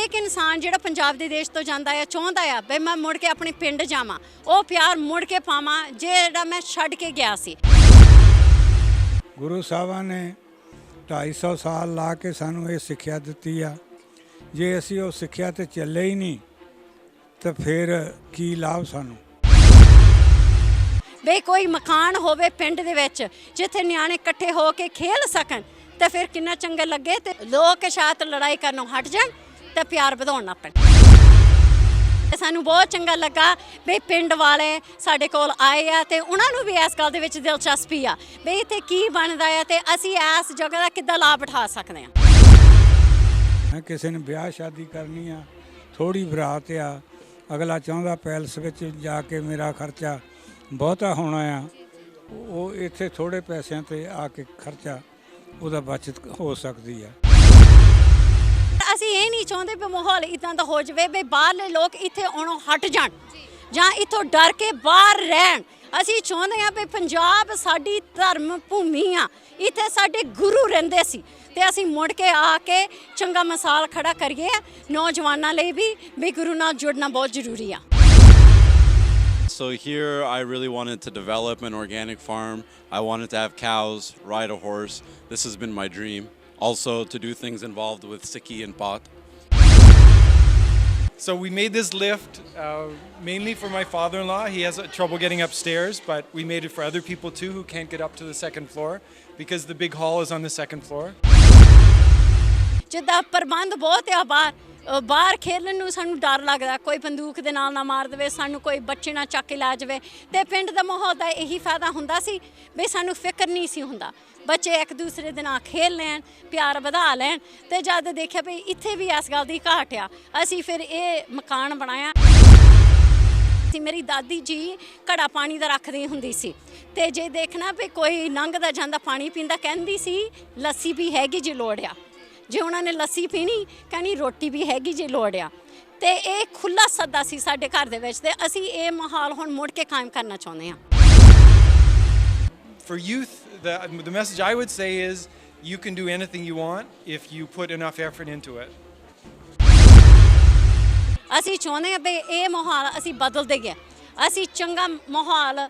ਹਰੇਕ ਇਨਸਾਨ ਜਿਹੜਾ ਪੰਜਾਬ ਦੇ ਦੇਸ਼ ਤੋਂ ਜਾਂਦਾ ਆ ਚਾਹੁੰਦਾ ਆ ਵੀ ਮੈਂ ਮੁੜ ਕੇ ਆਪਣੇ ਪਿੰਡ ਜਾਵਾਂ, ਉਹ ਪਿਆਰ ਮੁੜ ਕੇ ਪਾਵਾਂ ਜਿਹੜਾ ਮੈਂ ਛੱਡ ਕੇ ਗਿਆ ਸੀ। ਗੁਰੂ ਸਾਹਿਬਾਂ ਨੇ 250 ਸਾਲ ਲਾ ਕੇ ਸਾਨੂੰ ਇਹ ਸਿੱਖਿਆ ਦਿੱਤੀ ਆ। ਜੇ ਅਸੀਂ ਉਹ ਸਿੱਖਿਆ ਤੇ ਚੱਲੇ ਹੀ ਨਹੀਂ ਤਾਂ ਫਿਰ ਕੀ ਲਾਭ ਸਾਨੂੰ। ਬਈ ਕੋਈ ਮਕਾਨ ਹੋਵੇ ਪਿੰਡ ਦੇ ਵਿੱਚ ਜਿੱਥੇ ਨਿਆਣੇ ਇਕੱਠੇ ਹੋ ਕੇ ਖੇਲ ਸਕਣ ਤੇ ਫਿਰ ਕਿੰਨਾ ਚੰਗਾ ਲੱਗੇ ਤੇ ਲੋਕ ਸ਼ਾਇਦ ਲੜਾਈ ਕਰਨੋਂ ਹਟ ਜਾਣ ਤੇ ਪਿਆਰ ਵਧਾਉਣ ਲੱਗ ਪੈਣ। ਸਾਨੂੰ ਬਹੁਤ ਚੰਗਾ ਲੱਗਾ ਵੀ ਪਿੰਡ ਵਾਲੇ ਸਾਡੇ ਕੋਲ ਆਏ ਆ ਤੇ ਉਹਨਾਂ ਨੂੰ ਵੀ ਇਸ ਗੱਲ ਦੇ ਵਿੱਚ ਦਿਲਚਸਪੀ ਆ ਵੀ ਇੱਥੇ ਕੀ ਬਣਦਾ ਆ ਤੇ ਅਸੀਂ ਇਸ ਜਗ੍ਹਾ ਦਾ ਕਿੱਦਾਂ ਲਾਭ ਉਠਾ ਸਕਦੇ ਹਾਂ। ਕਿਸੇ ਨੇ ਵਿਆਹ ਸ਼ਾਦੀ ਕਰਨੀ ਆ, ਥੋੜ੍ਹੀ ਬਰਾਤ ਆ, ਅਗਲਾ ਚਾਹੁੰਦਾ ਪੈਲਸ ਵਿੱਚ ਜਾ ਕੇ ਮੇਰਾ ਖਰਚਾ ਬਹੁਤਾ ਹੋਣਾ ਆ, ਉਹ ਇੱਥੇ ਥੋੜ੍ਹੇ ਪੈਸਿਆਂ 'ਤੇ ਆ ਕੇ ਖਰਚਾ ਉਹਦਾ ਬਚਤ ਹੋ ਸਕਦੀ ਆ। ਅਸੀਂ ਇਹ ਨਹੀਂ ਚਾਹੁੰਦੇ ਵੀ ਮਾਹੌਲ ਇੱਦਾਂ ਦਾ ਹੋ ਜਾਵੇ ਵੀ ਬਾਹਰਲੇ ਲੋਕ ਇੱਥੇ ਆਉਣੋਂ ਹਟ ਜਾਣ ਜਾਂ ਇੱਥੋਂ ਡਰ ਕੇ ਬਾਹਰ ਰਹਿਣ। ਅਸੀਂ ਚਾਹੁੰਦੇ ਹਾਂ ਵੀ ਪੰਜਾਬ ਸਾਡੀ ਧਰਮ ਭੂਮੀ ਆ, ਇੱਥੇ ਸਾਡੇ ਗੁਰੂ ਰਹਿੰਦੇ ਸੀ ਤੇ ਅਸੀਂ ਮੁੜ ਕੇ ਆ ਕੇ ਚੰਗਾ ਮਿਸਾਲ ਖੜਾ ਕਰੀਏ ਨੌਜਵਾਨਾਂ ਲਈ ਵੀ ਗੁਰੂ ਨਾਲ ਜੁੜਨਾ ਬਹੁਤ ਜ਼ਰੂਰੀ ਆ। So here I really wanted to develop an organic farm. I wanted to have cows, ride a horse. This has been my dream. Also to do things involved with Sikhi and pot. So we made this lift mainly for my father-in-law. He has trouble getting upstairs, but we made it for other people too who can't get up to the second floor because the big hall is on the second floor. ਜਿੱਦਾਂ ਪ੍ਰਬੰਧ ਬਹੁਤ ਆ ਬਾਹਰ ਖੇਲਣ ਨੂੰ ਸਾਨੂੰ ਡਰ ਲੱਗਦਾ, ਕੋਈ ਬੰਦੂਕ ਦੇ ਨਾਲ ਨਾ ਮਾਰ ਦੇਵੇ, ਸਾਨੂੰ ਕੋਈ ਬੱਚੇ ਨਾ ਚੱਕ ਕੇ ਲੈ ਜਾਵੇ। ਤੇ ਪਿੰਡ ਦਾ ਮਾਹੌਲ ਦਾ ਇਹੀ ਫਾਇਦਾ ਹੁੰਦਾ ਸੀ ਵੀ ਸਾਨੂੰ ਫਿਕਰ ਨਹੀਂ ਸੀ ਹੁੰਦਾ, ਬੱਚੇ ਇੱਕ ਦੂਸਰੇ ਦੇ ਨਾਲ ਖੇਲ ਲੈਣ, ਪਿਆਰ ਵਧਾ ਲੈਣ। ਤੇ ਜਦ ਦੇਖਿਆ ਵੀ ਇੱਥੇ ਵੀ ਇਸ ਗੱਲ ਦੀ ਘਾਟ ਆ, ਅਸੀਂ ਫਿਰ ਇਹ ਮਕਾਨ ਬਣਾਇਆ। ਮੇਰੀ ਦਾਦੀ ਜੀ ਘੜਾ ਪਾਣੀ ਦਾ ਰੱਖਦੀ ਹੁੰਦੀ ਸੀ ਤੇ ਜੇ ਦੇਖਣਾ ਵੀ ਕੋਈ ਲੰਘਦਾ ਜਾਂਦਾ ਪਾਣੀ ਪੀਂਦਾ ਕਹਿੰਦੀ ਸੀ ਲੱਸੀ ਵੀ ਹੈਗੀ ਜੇ ਲੋੜ ਆ। ਜੇ ਉਹਨਾਂ ਨੇ ਲੱਸੀ ਪੀਣੀ ਕਹਿੰਦੀ ਰੋਟੀ ਵੀ ਹੈਗੀ ਜੇ ਲੋੜ ਆ। ਤੇ ਇਹ ਖੁੱਲ੍ਹਾ ਸੱਦਾ ਸੀ ਸਾਡੇ ਘਰ ਦੇ ਵਿੱਚ ਤੇ ਅਸੀਂ ਇਹ ਮਾਹੌਲ ਹੁਣ ਮੁੜ ਕੇ ਕਾਇਮ ਕਰਨਾ ਚਾਹੁੰਦੇ ਹਾਂ। For youth, the message I would say is you can do anything you want if you put enough effort into it. ਅਸੀਂ ਚਾਹੁੰਦੇ ਹਾਂ ਵੀ ਇਹ ਮਾਹੌਲ ਅਸੀਂ ਬਦਲ ਦੇਈਏ, ਅਸੀਂ ਚੰਗਾ ਮਾਹੌਲ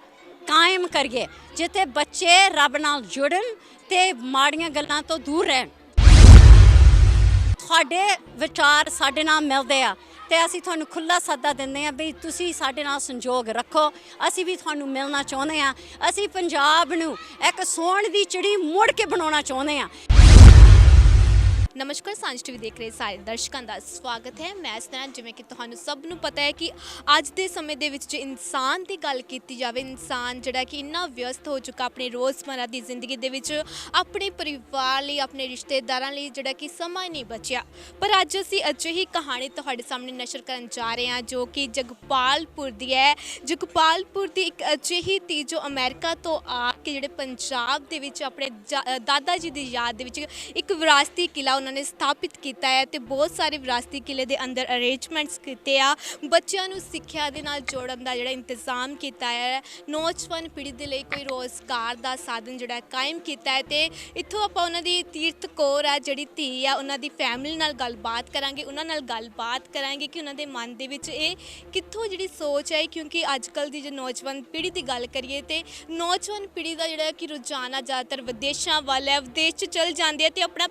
ਕਾਇਮ ਕਰੀਏ ਜਿੱਥੇ ਬੱਚੇ ਰੱਬ ਨਾਲ ਜੁੜਨ ਤੇ ਮਾੜੀਆਂ ਗੱਲਾਂ ਤੋਂ ਦੂਰ ਰਹਿਣ। ਤੁਹਾਡੇ ਵਿਚਾਰ ਸਾਡੇ ਨਾਲ ਮਿਲਦੇ ਆ ਤੇ ਅਸੀਂ ਤੁਹਾਨੂੰ ਖੁੱਲ੍ਹਾ ਸੱਦਾ ਦਿੰਦੇ ਹਾਂ ਵੀ ਤੁਸੀਂ ਸਾਡੇ ਨਾਲ ਸੰਯੋਗ ਰੱਖੋ, ਅਸੀਂ ਵੀ ਤੁਹਾਨੂੰ ਮਿਲਣਾ ਚਾਹੁੰਦੇ ਹਾਂ। ਅਸੀਂ ਪੰਜਾਬ ਨੂੰ ਇੱਕ ਸੋਨ ਦੀ ਚਿੜੀ ਮੁੜ ਕੇ ਬਣਾਉਣਾ ਚਾਹੁੰਦੇ ਹਾਂ। ਨਮਸਕਾਰ, ਸਾਂਝ ਟੀਵੀ ਦੇਖ ਰਹੇ ਸਾਰੇ ਦਰਸ਼ਕਾਂ ਦਾ ਸਵਾਗਤ ਹੈ। ਮੈਂ ਇਸ ਤਰ੍ਹਾਂ ਜਿਵੇਂ ਕਿ ਤੁਹਾਨੂੰ ਸਭ ਨੂੰ ਪਤਾ ਹੈ ਕਿ ਅੱਜ ਦੇ ਸਮੇਂ ਦੇ ਵਿੱਚ ਜੇ ਇਨਸਾਨ ਦੀ ਗੱਲ ਕੀਤੀ ਜਾਵੇ, ਇਨਸਾਨ ਜਿਹੜਾ ਕਿ ਇੰਨਾ ਵਿਅਸਤ ਹੋ ਚੁੱਕਾ ਆਪਣੇ ਰੋਜ਼ਮਰਾ ਦੀ ਜ਼ਿੰਦਗੀ ਦੇ ਵਿੱਚ, ਆਪਣੇ ਪਰਿਵਾਰ ਲਈ, ਆਪਣੇ ਰਿਸ਼ਤੇਦਾਰਾਂ ਲਈ ਜਿਹੜਾ ਕਿ ਸਮਾਂ ਹੀ ਨਹੀਂ ਬਚਿਆ। ਪਰ ਅੱਜ ਅਸੀਂ ਅਜਿਹੀ ਕਹਾਣੀ ਤੁਹਾਡੇ ਸਾਹਮਣੇ ਨਸ਼ਰ ਕਰਨ ਜਾ ਰਹੇ ਹਾਂ ਜੋ ਕਿ ਜਗਪਾਲਪੁਰ ਦੀ ਹੈ। ਜਗਪਾਲਪੁਰ ਦੀ ਇੱਕ ਅਜਿਹੀ ਧੀ ਜੋ ਅਮਰੀਕਾ ਤੋਂ ਆ ਕੇ ਜਿਹੜੇ ਪੰਜਾਬ ਦੇ ਵਿੱਚ ਆਪਣੇ ਦਾਦਾ ਜੀ ਦੀ ਯਾਦ ਦੇ ਵਿੱਚ ਇੱਕ ਵਿਰਾਸਤੀ ਕਿਲ੍ਹਾ ਉਹਨਾਂ ਨੇ ਸਥਾਪਿਤ ਕੀਤਾ ਹੈ ਤੇ ਬਹੁਤ ਸਾਰੇ ਵਿਰਾਸਤੀ ਕਿਲ੍ਹੇ ਦੇ ਅੰਦਰ ਅਰੇਂਜਮੈਂਟਸ ਕੀਤੇ ਆ, ਬੱਚਿਆਂ ਨੂੰ ਸਿੱਖਿਆ ਦੇ ਨਾਲ ਜੋੜਨ ਦਾ ਜਿਹੜਾ ਇੰਤਜ਼ਾਮ ਕੀਤਾ ਹੈ, ਨੌਜਵਾਨ ਪੀੜ੍ਹੀ ਦੇ ਲਈ ਕੋਈ ਰੋਜ਼ਗਾਰ ਦਾ ਸਾਧਨ ਜਿਹੜਾ ਕਾਇਮ ਕੀਤਾ ਹੈ। ਤੇ ਇੱਥੋਂ ਆਪਾਂ ਉਹਨਾਂ ਦੀ ਤੀਰਥ ਕੌਰ ਆ ਜਿਹੜੀ ਧੀ ਆ ਉਹਨਾਂ ਦੀ ਫੈਮਿਲੀ ਨਾਲ ਗੱਲਬਾਤ ਕਰਾਂਗੇ, ਉਹਨਾਂ ਨਾਲ ਗੱਲਬਾਤ ਕਰਾਂਗੇ ਕਿ ਉਹਨਾਂ ਦੇ ਮਨ ਦੇ ਵਿੱਚ ਇਹ ਕਿੱਥੋਂ ਜਿਹੜੀ ਸੋਚ ਹੈ। ਕਿਉਂਕਿ ਅੱਜ ਕੱਲ੍ਹ ਦੀ ਜੇ ਨੌਜਵਾਨ ਪੀੜ੍ਹੀ ਦੀ ਗੱਲ ਕਰੀਏ ਤੇ ਨੌਜਵਾਨ ਪੀੜ੍ਹੀ ਦਾ ਜਿਹੜਾ ਕਿ ਰੁਝਾਨ ਆ ਜ਼ਿਆਦਾਤਰ ਵਿਦੇਸ਼ਾਂ ਵੱਲ ਹੈ, ਵਿਦੇਸ਼ 'ਚ ਚਲ ਜਾਂਦੇ ਆ ਤੇ ਆਪਣਾ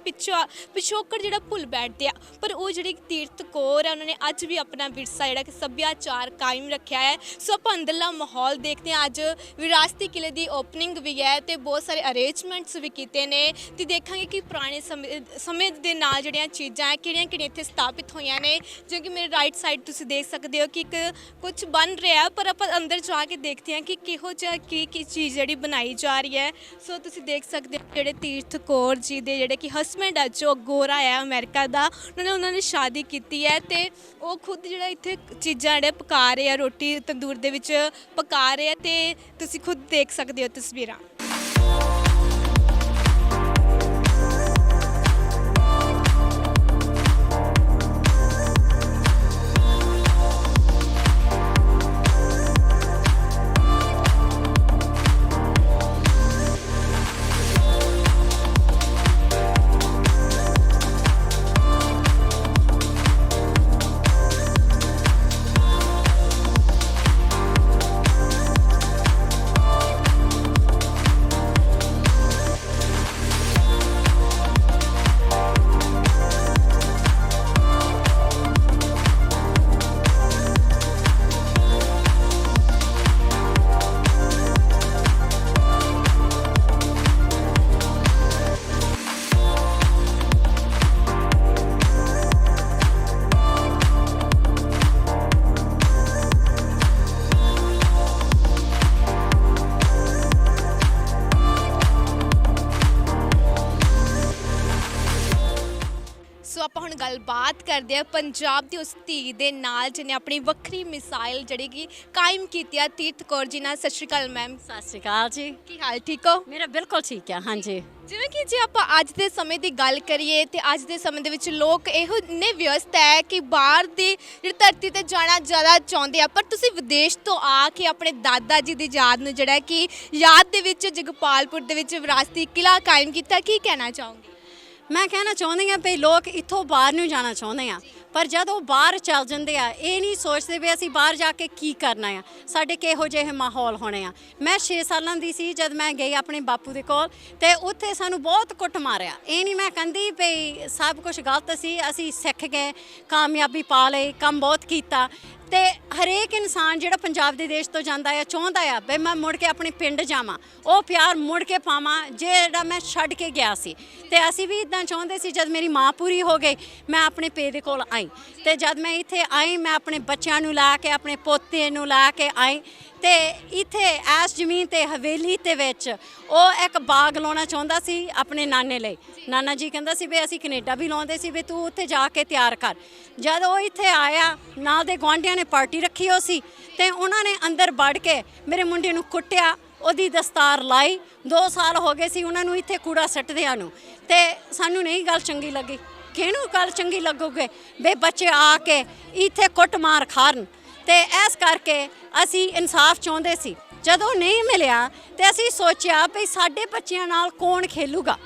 ਪਿਛੋਕੜ ਜਿਹੜਾ ਭੁੱਲ ਬੈਠਦੇ ਆ। ਪਰ ਉਹ ਜਿਹੜੀ ਤੀਰਥ ਕੌਰ ਹੈ ਉਹਨਾਂ ਨੇ ਅੱਜ ਵੀ ਆਪਣਾ ਵਿਰਸਾ ਜਿਹੜਾ ਕਿ ਸੱਭਿਆਚਾਰ ਕਾਇਮ ਰੱਖਿਆ ਹੈ। ਸੋ ਆਪਾਂ ਅੰਦਰਲਾ ਮਾਹੌਲ ਦੇਖਦੇ ਹਾਂ। ਅੱਜ ਵਿਰਾਸਤੀ ਕਿਲ੍ਹੇ ਦੀ ਓਪਨਿੰਗ ਵੀ ਹੈ ਤੇ ਬਹੁਤ ਸਾਰੇ ਅਰੇਂਜਮੈਂਟਸ ਵੀ ਕੀਤੇ ਨੇ ਤੇ ਦੇਖਾਂਗੇ ਕਿ ਪੁਰਾਣੇ ਸਮੇਂ ਦੇ ਨਾਲ ਜਿਹੜੀਆਂ ਚੀਜ਼ਾਂ ਹੈ ਕਿਹੜੀਆਂ ਇੱਥੇ ਸਥਾਪਿਤ ਹੋਈਆਂ ਨੇ। ਜਿਵੇਂ ਕਿ ਮੇਰੇ ਰਾਈਟ ਸਾਈਡ ਤੁਸੀਂ ਦੇਖ ਸਕਦੇ ਹੋ ਕਿ ਇੱਕ ਕੁਝ ਬਣ ਰਿਹਾ, ਪਰ ਆਪਾਂ ਅੰਦਰ ਜਾ ਕੇ ਦੇਖਦੇ ਹਾਂ ਕਿ ਕਿਹੋ ਜਿਹਾ ਕੀ ਚੀਜ਼ ਜਿਹੜੀ ਬਣਾਈ ਜਾ ਰਹੀ ਹੈ। ਸੋ ਤੁਸੀਂ ਦੇਖ ਸਕਦੇ ਹੋ ਜਿਹੜੇ ਤੀਰਥ ਕੌਰ ਜੀ ਦੇ ਜਿਹੜੇ ਕਿ ਹਸਬੈਂਡ ਆ ਜੋ ਗੋਰਾ ਹੈ ਅਮਰੀਕਾ ਦਾ, ਉਹਨਾਂ ਨੇ ਸ਼ਾਦੀ ਕੀਤੀ ਹੈ ਤੇ ਉਹ ਖੁਦ ਜਿਹੜਾ ਇੱਥੇ ਚੀਜ਼ਾਂ ਜਿਹੜੇ ਪਕਾ ਰਹੇ ਆ, ਰੋਟੀ ਤੰਦੂਰ ਦੇ ਵਿੱਚ ਪਕਾ ਰਹੇ ਆ ਤੇ ਤੁਸੀਂ ਖੁਦ ਦੇਖ ਸਕਦੇ ਹੋ ਤਸਵੀਰਾਂ। ਕਰਦੇ ਹਾਂ ਪੰਜਾਬ ਦੀ ਉਸ ਧੀ ਦੇ ਨਾਲ ਜਿਹਨੇ ਆਪਣੀ ਵੱਖਰੀ ਮਿਸਾਈਲ ਜਿਹੜੀ ਕਿ ਕਾਇਮ ਕੀਤੀ ਆ, ਤੀਰਥ ਕੌਰ ਜੀ ਨਾਲ। ਸਤਿ ਸ਼੍ਰੀ ਅਕਾਲ ਮੈਮ। ਸਤਿ ਸ਼੍ਰੀ ਅਕਾਲ ਜੀ। ਕੀ ਹਾਲ, ਠੀਕ ਹੋ? ਮੇਰਾ ਬਿਲਕੁਲ ਠੀਕ ਹੈ, ਹਾਂਜੀ। ਜਿਵੇਂ ਕਿ ਜੇ ਆਪਾਂ ਅੱਜ ਦੇ ਸਮੇਂ ਦੀ ਗੱਲ ਕਰੀਏ ਤੇ ਅੱਜ ਦੇ ਸਮੇਂ ਦੇ ਵਿੱਚ ਲੋਕ ਇਹੋ ਇੰਨੇ ਵਿਅਸਤ ਹੈ ਕਿ ਬਾਹਰ ਦੀ ਜਿਹੜੀ ਧਰਤੀ ਤੇ ਜਾਣਾ ਜ਼ਿਆਦਾ ਚਾਹੁੰਦੇ ਆ, ਪਰ ਤੁਸੀਂ ਵਿਦੇਸ਼ ਤੋਂ ਆ ਕੇ ਆਪਣੇ ਦਾਦਾ ਜੀ ਦੀ ਯਾਦ ਨੂੰ ਜਿਹੜਾ ਕਿ ਯਾਦ ਦੇ ਵਿੱਚ ਜਗਪਾਲਪੁਰ ਦੇ ਵਿੱਚ ਵਿਰਾਸਤੀ ਕਿਲ੍ਹਾ ਕਾਇਮ ਕੀਤਾ। ਕੀ ਕਹਿਣਾ ਚਾਹੋਗੇ? ਮੈਂ ਕਹਿਣਾ ਚਾਹੁੰਦੀ ਹਾਂ ਵੀ ਲੋਕ ਇੱਥੋਂ ਬਾਹਰ ਨੂੰ ਜਾਣਾ ਚਾਹੁੰਦੇ ਆ, ਪਰ ਜਦ ਉਹ ਬਾਹਰ ਚੱਲ ਜਾਂਦੇ ਆ ਇਹ ਨਹੀਂ ਸੋਚਦੇ ਵੀ ਅਸੀਂ ਬਾਹਰ ਜਾ ਕੇ ਕੀ ਕਰਨਾ ਆ, ਸਾਡੇ ਕਿਹੋ ਜਿਹੇ ਮਾਹੌਲ ਹੋਣੇ ਆ। ਮੈਂ 6 ਸਾਲਾਂ ਦੀ ਸੀ ਜਦ ਮੈਂ ਗਈ ਆਪਣੇ ਬਾਪੂ ਦੇ ਕੋਲ, ਤੇ ਉੱਥੇ ਸਾਨੂੰ ਬਹੁਤ ਕੁੱਟ ਮਾਰਿਆ। ਇਹ ਨਹੀਂ ਮੈਂ ਕਹਿੰਦੀ ਵੀ ਸਭ ਕੁਝ ਗਲਤ ਸੀ, ਅਸੀਂ ਸਿੱਖ ਗਏ, ਕਾਮਯਾਬੀ ਪਾ ਲਈ, ਕੰਮ ਬਹੁਤ ਕੀਤਾ। ਤੇ ਹਰੇਕ ਇਨਸਾਨ ਜਿਹੜਾ ਪੰਜਾਬ ਦੇ ਦੇਸ਼ ਤੋਂ ਜਾਂਦਾ ਆ ਚਾਹੁੰਦਾ ਆ ਵੀ ਮੈਂ ਮੁੜ ਕੇ ਆਪਣੇ ਪਿੰਡ ਜਾਵਾਂ, ਉਹ ਪਿਆਰ ਮੁੜ ਕੇ ਪਾਵਾਂ ਜਿਹੜਾ ਮੈਂ ਛੱਡ ਕੇ ਗਿਆ ਸੀ। ਤੇ ਅਸੀਂ ਵੀ ਇਦਾਂ ਚਾਹੁੰਦੇ ਸੀ। ਜਦ ਮੇਰੀ ਮਾਂ ਪੂਰੀ ਹੋ ਗਈ ਮੈਂ ਆਪਣੇ ਪੇ ਦੇ ਕੋਲ ਆਈ, ਤੇ ਜਦ ਮੈਂ ਇੱਥੇ ਆਈ ਮੈਂ ਆਪਣੇ ਬੱਚਿਆਂ ਨੂੰ ਲਾ ਕੇ, ਆਪਣੇ ਪੋਤੇ ਨੂੰ ਲਾ ਕੇ ਆਈ, ਤੇ ਇੱਥੇ ਇਸ ਜ਼ਮੀਨ ਤੇ ਹਵੇਲੀ ਦੇ ਵਿੱਚ ਉਹ ਇੱਕ ਬਾਗ ਲਾਉਣਾ ਚਾਹੁੰਦਾ ਸੀ ਆਪਣੇ ਨਾਨੇ ਲਈ। ਨਾਨਾ ਜੀ ਕਹਿੰਦਾ ਸੀ ਵੀ ਅਸੀਂ ਕੈਨੇਡਾ ਵੀ ਲਾਉਂਦੇ ਸੀ ਵੀ ਤੂੰ ਉੱਥੇ ਜਾ ਕੇ ਤਿਆਰ ਕਰ। ਜਦ ਉਹ ਇੱਥੇ ਆਇਆ, ਨਾਲ ਦੇ ਗੁਆਂਢੀਆਂ ਨੇ ਪਾਰਟੀ ਰੱਖੀ ਹੋ ਸੀ, ਤੇ ਉਹਨਾਂ ਨੇ ਅੰਦਰ ਵੜ ਕੇ ਮੇਰੇ ਮੁੰਡੇ ਨੂੰ ਕੁੱਟਿਆ, ਉਹਦੀ ਦਸਤਾਰ ਲਾਈ। 2 ਸਾਲ ਹੋ ਗਏ ਸੀ ਉਹਨਾਂ ਨੂੰ ਇੱਥੇ ਕੂੜਾ ਸੱਟਦਿਆਂ ਨੂੰ, ਤੇ ਸਾਨੂੰ ਨਹੀਂ ਗੱਲ ਚੰਗੀ ਲੱਗੀ। ਕਿਹਨੂੰ ਗੱਲ ਚੰਗੀ ਲੱਗੂਗੇ ਵੀ ਬੱਚੇ ਆ ਕੇ ਇੱਥੇ ਕੁੱਟਮਾਰ ਖਾਣ? ਤੇ ਇਸ ਕਰਕੇ ਅਸੀਂ ਇਨਸਾਫ ਚਾਹੁੰਦੇ ਸੀ। ਜਦੋਂ ਨਹੀਂ ਮਿਲਿਆ ਤੇ ਅਸੀਂ ਸੋਚਿਆ ਵੀ ਸਾਡੇ ਬੱਚਿਆਂ ਨਾਲ ਕੌਣ ਖੇਲੂਗਾ,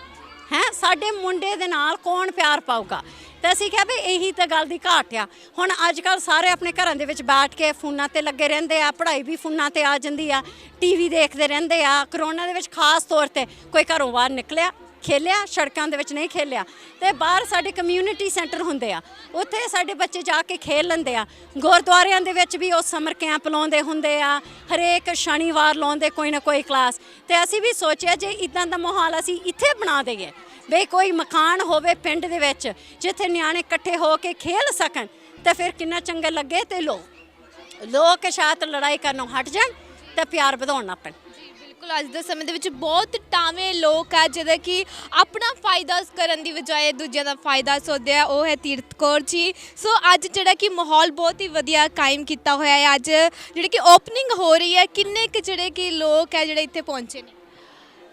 ਹੈ ਸਾਡੇ ਮੁੰਡੇ ਦੇ ਨਾਲ ਕੌਣ ਪਿਆਰ ਪਾਊਗਾ। ਤੇ ਅਸੀਂ ਕਿਹਾ ਵੀ ਇਹੀ ਤਾਂ ਗੱਲ ਦੀ ਘਾਟ ਆ। ਹੁਣ ਅੱਜ ਕੱਲ੍ਹ ਸਾਰੇ ਆਪਣੇ ਘਰਾਂ ਦੇ ਵਿੱਚ ਬੈਠ ਕੇ ਫੋਨਾਂ ਤੇ ਲੱਗੇ ਰਹਿੰਦੇ ਆ, ਪੜ੍ਹਾਈ ਵੀ ਫੋਨਾਂ ਤੇ ਆ ਜਾਂਦੀ ਆ, ਟੀਵੀ ਦੇਖਦੇ ਰਹਿੰਦੇ ਆ। ਕਰੋਨਾ ਦੇ ਵਿੱਚ ਖਾਸ ਤੌਰ ਤੇ ਕੋਈ ਘਰੋਂ ਬਾਹਰ ਨਿਕਲਿਆ, ਖੇਲਿਆ, ਸੜਕਾਂ ਦੇ ਵਿੱਚ ਨਹੀਂ ਖੇਲਿਆ। ਤੇ ਬਾਹਰ ਸਾਡੇ ਕਮਿਊਨਿਟੀ ਸੈਂਟਰ ਹੁੰਦੇ ਆ, ਉੱਥੇ ਸਾਡੇ ਬੱਚੇ ਜਾ ਕੇ ਖੇਲ ਲੈਂਦੇ ਆ। ਗੁਰਦੁਆਰਿਆਂ ਦੇ ਵਿੱਚ ਵੀ ਉਹ ਸਮਰ ਕੈਂਪ ਲਾਉਂਦੇ ਹੁੰਦੇ ਆ, ਹਰੇਕ ਸ਼ਨੀਵਾਰ ਲਾਉਂਦੇ ਕੋਈ ਨਾ ਕੋਈ ਕਲਾਸ। ਤੇ ਅਸੀਂ ਵੀ ਸੋਚਿਆ ਜੇ ਇਦਾਂ ਦਾ ਮਾਹੌਲ ਅਸੀਂ ਇੱਥੇ ਬਣਾ ਦਈਏ, ਬਈ ਕੋਈ ਮਕਾਨ ਹੋਵੇ ਪਿੰਡ ਦੇ ਵਿੱਚ ਜਿੱਥੇ ਨਿਆਣੇ ਇਕੱਠੇ ਹੋ ਕੇ ਖੇਲ ਸਕਣ, ਤੇ ਫਿਰ ਕਿੰਨਾ ਚੰਗਾ ਲੱਗੇ। ਤੇ ਲੋਕ ਸ਼ਾਇਦ ਲੜਾਈ ਕਰਨੋਂ ਹਟ ਜਾਣ ਤੇ ਪਿਆਰ ਵਧਾਉਣ ਲੱਗ ਪੈਣ। ਬਿਲਕੁਲ, ਅੱਜ ਦੇ ਸਮੇਂ ਦੇ ਵਿੱਚ ਬਹੁਤ ਟਾਵੇਂ ਲੋਕ ਆ ਜਿਹੜੇ ਕਿ ਆਪਣਾ ਫਾਇਦਾ ਕਰਨ ਦੀ ਬਜਾਏ ਦੂਜਿਆਂ ਦਾ ਫਾਇਦਾ ਸੋਚਦੇ ਆ। ਉਹ ਹੈ ਤੀਰਥ ਕੌਰ ਜੀ। ਸੋ ਅੱਜ ਜਿਹੜਾ ਕਿ ਮਾਹੌਲ ਬਹੁਤ ਹੀ ਵਧੀਆ ਕਾਇਮ ਕੀਤਾ ਹੋਇਆ ਹੈ। ਅੱਜ ਜਿਹੜੀ ਕਿ ਓਪਨਿੰਗ ਹੋ ਰਹੀ ਹੈ, ਕਿੰਨੇ ਕੁ ਜਿਹੜੇ ਕਿ ਲੋਕ ਹੈ ਜਿਹੜੇ ਇੱਥੇ ਪਹੁੰਚੇ ਨੇ?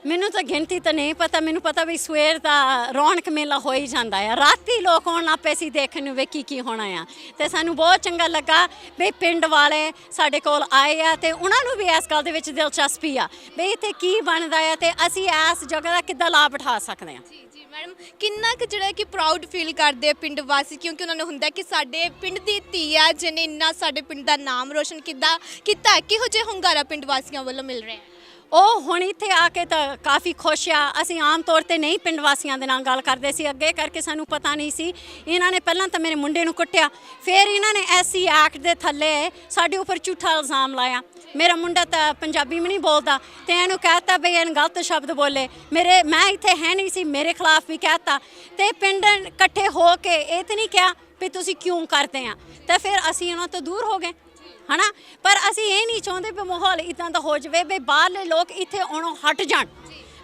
ਮੈਨੂੰ ਤਾਂ ਗਿਣਤੀ ਤਾਂ ਨਹੀਂ ਪਤਾ, ਮੈਨੂੰ ਪਤਾ ਵੀ ਸਵੇਰ ਦਾ ਰੌਣਕ ਮੇਲਾ ਹੋ ਹੀ ਜਾਂਦਾ ਆ। ਰਾਤੀ ਲੋਕ ਆਉਣ ਲੱਗ ਪਏ ਸੀ ਦੇਖਣ ਨੂੰ ਵੀ ਕੀ ਹੋਣਾ ਆ, ਤੇ ਸਾਨੂੰ ਬਹੁਤ ਚੰਗਾ ਲੱਗਾ ਵੀ ਪਿੰਡ ਵਾਲੇ ਸਾਡੇ ਕੋਲ ਆਏ ਆ, ਤੇ ਉਹਨਾਂ ਨੂੰ ਵੀ ਇਸ ਗੱਲ ਦੇ ਵਿੱਚ ਦਿਲਚਸਪੀ ਆ ਵੀ ਇੱਥੇ ਕੀ ਬਣਦਾ ਆ ਤੇ ਅਸੀਂ ਇਸ ਜਗ੍ਹਾ ਦਾ ਕਿੱਦਾਂ ਲਾਭ ਉਠਾ ਸਕਦੇ ਹਾਂ। ਜੀ ਮੈਡਮ, ਕਿੰਨਾ ਕੁ ਜਿਹੜਾ ਕਿ ਪ੍ਰਾਊਡ ਫੀਲ ਕਰਦੇ ਆ ਪਿੰਡ ਵਾਸੀ, ਕਿਉਂਕਿ ਉਹਨਾਂ ਨੂੰ ਹੁੰਦਾ ਕਿ ਸਾਡੇ ਪਿੰਡ ਦੀ ਧੀ ਆ ਜਿਹਨੇ ਇੰਨਾ ਸਾਡੇ ਪਿੰਡ ਦਾ ਨਾਮ ਰੋਸ਼ਨ ਕੀਤਾ। ਕਿਹੋ ਜਿਹੇ ਹੁੰਗਾਰਾ ਪਿੰਡ ਵਾਸੀਆਂ ਵੱਲੋਂ ਮਿਲ ਰਿਹਾ ਹੈ? ਉਹ ਹੁਣ ਇੱਥੇ ਆ ਕੇ ਤਾਂ ਕਾਫੀ ਖੁਸ਼ ਆ। ਅਸੀਂ ਆਮ ਤੌਰ ਤੇ ਨਹੀਂ ਪਿੰਡ ਵਾਸੀਆਂ ਦੇ ਨਾਲ ਗੱਲ ਕਰਦੇ ਸੀ ਅੱਗੇ, ਕਰਕੇ ਸਾਨੂੰ ਪਤਾ ਨਹੀਂ ਸੀ। ਇਹਨਾਂ ਨੇ ਪਹਿਲਾਂ ਤਾਂ ਮੇਰੇ ਮੁੰਡੇ ਨੂੰ ਕੁੱਟਿਆ, ਫਿਰ ਇਹਨਾਂ ਨੇ SC ਐਕਟ ਦੇ ਥੱਲੇ ਸਾਡੇ ਉੱਪਰ ਝੂਠਾ ਇਲਜ਼ਾਮ ਲਾਇਆ। ਮੇਰਾ ਮੁੰਡਾ ਤਾਂ ਪੰਜਾਬੀ ਵੀ ਨਹੀਂ ਬੋਲਦਾ, ਤੇ ਇਹਨੂੰ ਕਹਿਤਾ ਵੀ ਇਹਨ ਗਲਤ ਸ਼ਬਦ ਬੋਲੇ। ਮੈਂ ਇੱਥੇ ਹੈ ਨਹੀਂ ਸੀ, ਮੇਰੇ ਖਿਲਾਫ ਵੀ ਕਹਿਤਾ। ਤੇ ਪਿੰਡ ਇਕੱਠੇ ਹੋ ਕੇ ਇਹ ਤਾਂ ਨਹੀਂ ਕਿਹਾ ਵੀ ਤੁਸੀਂ ਕਿਉਂ ਕਰਦੇ ਆ, ਤੇ ਫਿਰ ਅਸੀਂ ਉਹਨਾਂ ਤੋਂ ਦੂਰ ਹੋ ਗਏ, ਹੈ ਨਾ। ਪਰ ਅਸੀਂ ਇਹ ਨਹੀਂ ਚਾਹੁੰਦੇ ਵੀ ਮਾਹੌਲ ਇੱਦਾਂ ਦਾ ਹੋ ਜਾਵੇ ਵੀ ਬਾਹਰਲੇ ਲੋਕ ਇੱਥੇ ਆਉਣੋਂ ਹਟ ਜਾਣ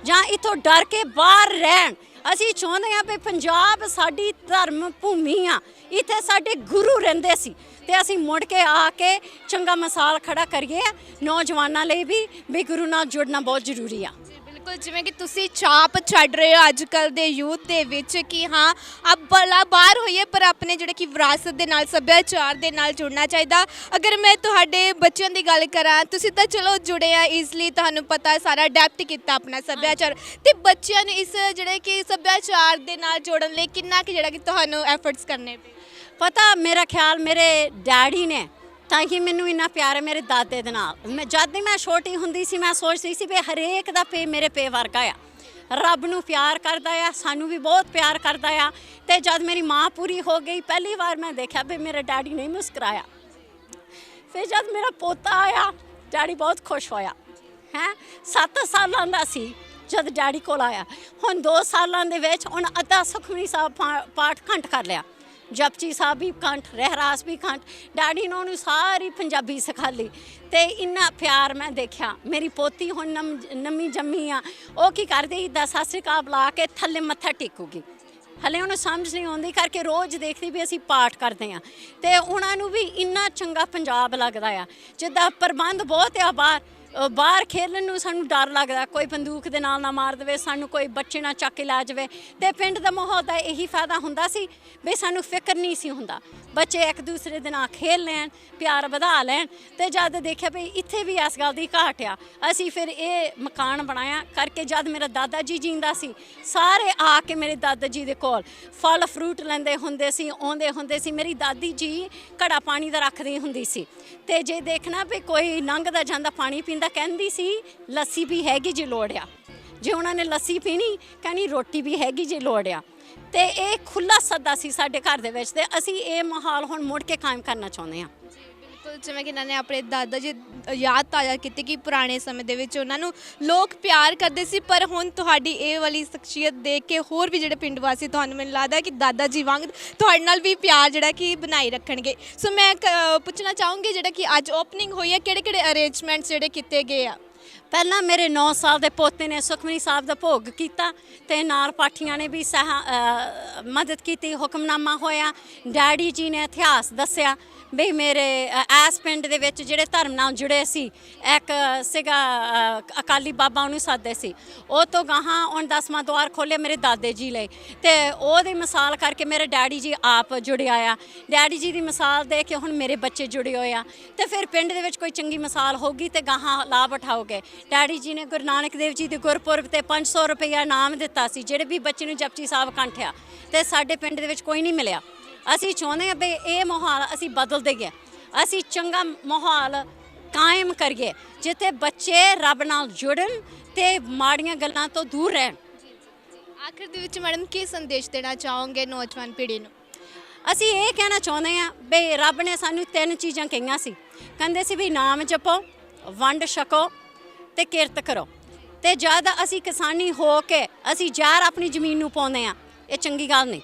ਜਾਂ ਇੱਥੋਂ ਡਰ ਕੇ ਬਾਹਰ ਰਹਿਣ। ਅਸੀਂ ਚਾਹੁੰਦੇ ਹਾਂ ਵੀ ਪੰਜਾਬ ਸਾਡੀ ਧਰਮ ਭੂਮੀ ਆ, ਇੱਥੇ ਸਾਡੇ ਗੁਰੂ ਰਹਿੰਦੇ ਸੀ, ਤੇ ਅਸੀਂ ਮੁੜ ਕੇ ਆ ਕੇ ਚੰਗਾ ਮਿਸਾਲ ਖੜਾ ਕਰੀਏ ਨੌਜਵਾਨਾਂ ਲਈ ਵੀ ਗੁਰੂ ਨਾਲ ਜੁੜਨਾ ਬਹੁਤ ਜ਼ਰੂਰੀ ਆ। ਬਿਲਕੁਲ, ਜਿਵੇਂ ਕਿ ਤੁਸੀਂ ਛਾਪ ਛੱਡ ਰਹੇ ਹੋ ਅੱਜ ਕੱਲ੍ਹ ਦੇ ਯੂਥ ਦੇ ਵਿੱਚ ਕਿ ਹਾਂ ਆਪ ਭਲਾ ਬਾਹਰ ਹੋਈਏ ਪਰ ਆਪਣੇ ਜਿਹੜੇ ਕਿ ਵਿਰਾਸਤ ਦੇ ਨਾਲ, ਸੱਭਿਆਚਾਰ ਦੇ ਨਾਲ ਜੁੜਨਾ ਚਾਹੀਦਾ। ਅਗਰ ਮੈਂ ਤੁਹਾਡੇ ਬੱਚਿਆਂ ਦੀ ਗੱਲ ਕਰਾਂ, ਤੁਸੀਂ ਤਾਂ ਚਲੋ ਜੁੜੇ ਆ ਈਜ਼ਲੀ, ਤੁਹਾਨੂੰ ਪਤਾ ਸਾਰਾ ਅਡੈਪਟ ਕੀਤਾ ਆਪਣਾ ਸੱਭਿਆਚਾਰ, ਤੇ ਬੱਚਿਆਂ ਨੂੰ ਇਸ ਜਿਹੜੇ ਕਿ ਸੱਭਿਆਚਾਰ ਦੇ ਨਾਲ ਜੋੜਨ ਲਈ ਕਿੰਨਾ ਕਿ ਜਿਹੜਾ ਕਿ ਤੁਹਾਨੂੰ ਐਫਰਟਸ ਕਰਨੇ ਪਏ? ਪਤਾ, ਮੇਰਾ ਖਿਆਲ ਮੇਰੇ ਡੈਡੀ ਨੇ ਤਾਂ ਹੀ ਮੈਨੂੰ ਇੰਨਾ ਪਿਆਰ ਹੈ ਮੇਰੇ ਦਾਦੇ ਦੇ ਨਾਲ। ਜਦ ਮੈਂ ਛੋਟੀ ਹੁੰਦੀ ਸੀ ਮੈਂ ਸੋਚਦੀ ਸੀ ਵੀ ਹਰੇਕ ਦਾ ਪੇ ਮੇਰੇ ਪੇ ਵਰਗਾ ਆ, ਰੱਬ ਨੂੰ ਪਿਆਰ ਕਰਦਾ ਆ, ਸਾਨੂੰ ਵੀ ਬਹੁਤ ਪਿਆਰ ਕਰਦਾ ਆ। ਤੇ ਜਦ ਮੇਰੀ ਮਾਂ ਪੂਰੀ ਹੋ ਗਈ ਪਹਿਲੀ ਵਾਰ ਮੈਂ ਦੇਖਿਆ ਵੀ ਮੇਰੇ ਡੈਡੀ ਨੇ ਮੁਸਕਰਾਇਆ। ਫਿਰ ਜਦ ਮੇਰਾ ਪੋਤਾ ਆਇਆ ਡੈਡੀ ਬਹੁਤ ਖੁਸ਼ ਹੋਇਆ। 7 ਸਾਲਾਂ ਦਾ ਸੀ ਜਦ ਡੈਡੀ ਕੋਲ ਆਇਆ। ਹੁਣ 2 ਸਾਲਾਂ ਦੇ ਵਿੱਚ ਹੁਣ ਅੱਧਾ ਸੁਖਮਨੀ ਸਾਹਿਬ ਪਾਠ ਕੰਠ ਕਰ ਲਿਆ, ਜਪਜੀ ਸਾਹਿਬ ਵੀ ਕੰਠ, ਰਹਿਰਾਸ ਵੀ ਕੰਠ। ਡੈਡੀ ਨੇ ਉਹਨੂੰ ਸਾਰੀ ਪੰਜਾਬੀ ਸਿਖਾ ਲਈ, ਤੇ ਇੰਨਾ ਪਿਆਰ ਮੈਂ ਦੇਖਿਆ। ਮੇਰੀ ਪੋਤੀ ਹੁਣ ਨਵੀਂ ਜੰਮੀ ਆ, ਉਹ ਕੀ ਕਰਦੀ 10 ਸਤਿ ਸ਼੍ਰੀ ਅਕਾਲ ਬੁਲਾ ਕੇ ਥੱਲੇ ਮੱਥਾ ਟੇਕੂਗੀ, ਹਲੇ ਉਹਨੂੰ ਸਮਝ ਨਹੀਂ ਆਉਂਦੀ ਕਰਕੇ ਰੋਜ਼ ਦੇਖਦੀ ਵੀ ਅਸੀਂ ਪਾਠ ਕਰਦੇ ਆ ਤੇ ਉਹਨਾਂ ਨੂੰ ਵੀ ਇੰਨਾ ਚੰਗਾ ਪੰਜਾਬ ਲੱਗਦਾ ਆ ਜਿੱਦਾਂ ਪ੍ਰਬੰਧ ਬਹੁਤ ਆ ਬਾਹਰ ਖੇਲਣ ਨੂੰ ਸਾਨੂੰ ਡਰ ਲੱਗਦਾ ਕੋਈ ਬੰਦੂਕ ਦੇ ਨਾਲ ਨਾ ਮਾਰ ਦੇਵੇ ਸਾਨੂੰ ਕੋਈ ਬੱਚੇ ਨਾ ਚੱਕ ਕੇ ਲੈ ਜਾਵੇ ਤੇ ਪਿੰਡ ਦਾ ਮਾਹੌਲ ਦਾ ਇਹੀ ਫਾਇਦਾ ਹੁੰਦਾ ਸੀ ਵੀ ਸਾਨੂੰ ਫਿਕਰ ਨਹੀਂ ਸੀ ਹੁੰਦਾ ਬੱਚੇ ਇੱਕ ਦੂਸਰੇ ਦੇ ਨਾਲ ਖੇਲ ਲੈਣ ਪਿਆਰ ਵਧਾ ਲੈਣ ਤੇ ਜਦ ਦੇਖਿਆ ਵੀ ਇੱਥੇ ਵੀ ਇਸ ਗੱਲ ਦੀ ਘਾਟ ਆ ਅਸੀਂ ਫਿਰ ਇਹ ਮਕਾਨ ਬਣਾਇਆ ਕਰਕੇ ਜਦ ਮੇਰਾ ਦਾਦਾ ਜੀ ਜਿੰਦਾ ਸੀ ਸਾਰੇ ਆ ਕੇ ਮੇਰੇ ਦਾਦਾ ਜੀ ਦੇ ਕੋਲ ਫਲ ਫਰੂਟ ਲੈਂਦੇ ਹੁੰਦੇ ਸੀ ਆਉਂਦੇ ਹੁੰਦੇ ਸੀ ਮੇਰੀ ਦਾਦੀ ਜੀ ਘੜਾ ਪਾਣੀ ਦਾ ਰੱਖਦੀ ਹੁੰਦੀ ਸੀ ਤੇ ਜੇ ਦੇਖਣਾ ਵੀ ਕੋਈ ਲੰਘਦਾ ਜਾਂਦਾ ਪਾਣੀ ਪੀਂਦਾ ਕਹਿੰਦੀ ਸੀ ਲੱਸੀ ਵੀ ਹੈਗੀ ਜੇ ਲੋੜ ਆ ਜੇ ਉਹਨਾਂ ਨੇ ਲੱਸੀ ਪੀਣੀ ਕਹਿੰਦੀ ਰੋਟੀ ਵੀ ਹੈਗੀ ਜੇ ਲੋੜ ਆ ਤੇ ਇਹ ਖੁੱਲਾ ਸੱਦਾ ਸੀ ਸਾਡੇ ਘਰ ਦੇ ਵਿੱਚ ਤੇ ਅਸੀਂ ਇਹ ਮਾਹੌਲ ਹੁਣ ਮੁੜ ਕੇ ਕਾਇਮ ਕਰਨਾ ਚਾਹੁੰਦੇ ਹਾਂ ਬਿਲਕੁਲ ਜਿਵੇਂ ਕਿ ਇਹਨਾਂ ਨੇ ਆਪਣੇ ਦਾਦਾ ਜੀ ਯਾਦ ਤਾਜ਼ਾ ਕੀਤੀ ਕਿ ਪੁਰਾਣੇ ਸਮੇਂ ਦੇ ਵਿੱਚ ਉਹਨਾਂ ਨੂੰ ਲੋਕ ਪਿਆਰ ਕਰਦੇ ਸੀ ਪਰ ਹੁਣ ਤੁਹਾਡੀ ਇਹ ਵਾਲੀ ਸ਼ਖਸੀਅਤ ਦੇਖ ਕੇ ਹੋਰ ਵੀ ਜਿਹੜੇ ਪਿੰਡ ਵਾਸੀ ਤੁਹਾਨੂੰ ਮੈਨੂੰ ਲੱਗਦਾ ਕਿ ਦਾਦਾ ਜੀ ਵਾਂਗ ਤੁਹਾਡੇ ਨਾਲ ਵੀ ਪਿਆਰ ਜਿਹੜਾ ਕਿ ਬਣਾਈ ਰੱਖਣਗੇ ਸੋ ਮੈਂ ਪੁੱਛਣਾ ਚਾਹੂੰਗੀ ਜਿਹੜਾ ਕਿ ਅੱਜ ਓਪਨਿੰਗ ਹੋਈ ਹੈ ਕਿਹੜੇ ਕਿਹੜੇ ਅਰੇਂਜਮੈਂਟਸ ਜਿਹੜੇ ਕੀਤੇ ਗਏ ਆ ਪਹਿਲਾਂ ਮੇਰੇ 9 ਸਾਲ ਦੇ ਪੋਤੇ ਨੇ ਸੁਖਮਨੀ ਸਾਹਿਬ ਦਾ ਭੋਗ ਕੀਤਾ ਤੇ ਨਾਲ ਪਾਠੀਆਂ ਨੇ ਵੀ ਮਦਦ ਕੀਤੀ ਹੁਕਮਨਾਮਾ ਹੋਇਆ ਡੈਡੀ ਜੀ ਨੇ ਇਤਿਹਾਸ ਦੱਸਿਆ ਵੀ ਮੇਰੇ ਇਸ ਪਿੰਡ ਦੇ ਵਿੱਚ ਜਿਹੜੇ ਧਰਮ ਨਾਲ ਜੁੜੇ ਸੀ ਇੱਕ ਸੀਗਾ ਅਕਾਲੀ ਬਾਬਾ ਉਹਨੂੰ ਸਾਦੇ ਸੀ ਉਹ ਤੋਂ ਗਾਹਾਂ ਹੁਣ 10ਵਾਂ ਦੁਆਰ ਖੋਲ੍ਹਿਆ ਮੇਰੇ ਦਾਦੇ ਜੀ ਲਈ ਤੇ ਉਹਦੀ ਮਿਸਾਲ ਕਰਕੇ ਮੇਰੇ ਡੈਡੀ ਜੀ ਆਪ ਜੁੜਿਆ ਆ ਡੈਡੀ ਜੀ ਦੀ ਮਿਸਾਲ ਦੇ ਕੇ ਹੁਣ ਮੇਰੇ ਬੱਚੇ ਜੁੜੇ ਹੋਏ ਆ ਤੇ ਫਿਰ ਪਿੰਡ ਦੇ ਵਿੱਚ ਕੋਈ ਚੰਗੀ ਮਿਸਾਲ ਹੋਊਗੀ ਤੇ ਗਾਹਾਂ ਲਾਭ ਉਠਾਓਗੇ ਡੈਡੀ ਜੀ ਨੇ ਗੁਰੂ ਨਾਨਕ ਦੇਵ ਜੀ ਦੇ ਗੁਰਪੁਰਬ ਤੇ 500 ਰੁਪਇਆ ਇਨਾਮ ਦਿੱਤਾ ਸੀ ਜਿਹੜੇ ਵੀ ਬੱਚੇ ਨੂੰ ਜਪਜੀ ਸਾਹਿਬ ਕੰਠਿਆ ਤੇ ਸਾਡੇ ਪਿੰਡ ਦੇ ਵਿੱਚ ਕੋਈ ਨਹੀਂ ਮਿਲਿਆ ਅਸੀਂ ਚਾਹੁੰਦੇ ਹਾਂ ਵੀ ਇਹ ਮਾਹੌਲ ਅਸੀਂ ਬਦਲ ਦਈਏ ਅਸੀਂ ਚੰਗਾ ਮਾਹੌਲ ਕਾਇਮ ਕਰੀਏ ਜਿੱਥੇ ਬੱਚੇ ਰੱਬ ਨਾਲ ਜੁੜਨ ਤੇ ਮਾੜੀਆਂ ਗੱਲਾਂ ਤੋਂ ਦੂਰ ਰਹਿਣ ਆਖਿਰ ਦੇ ਵਿੱਚ ਮੈਡਮ ਕੀ ਸੰਦੇਸ਼ ਦੇਣਾ ਚਾਹੋਗੇ ਨੌਜਵਾਨ ਪੀੜ੍ਹੀ ਨੂੰ ਅਸੀਂ ਇਹ ਕਹਿਣਾ ਚਾਹੁੰਦੇ ਹਾਂ ਵੀ ਰੱਬ ਨੇ ਸਾਨੂੰ 3 ਚੀਜ਼ਾਂ ਕਹੀਆਂ ਸੀ ਕਹਿੰਦੇ ਸੀ ਵੀ ਨਾਮ ਜਪੋ ਵੰਡ ਛਕੋ ਤੇ ਕਿਰਤ ਕਰੋ ਤੇ ਜਦ ਅਸੀਂ ਕਿਸਾਨੀ ਹੋ ਕੇ ਅਸੀਂ ਜ਼ਹਿਰ ਆਪਣੀ ਜ਼ਮੀਨ ਨੂੰ ਪਾਉਂਦੇ ਆ ਇਹ ਚੰਗੀ ਗੱਲ ਨਹੀਂ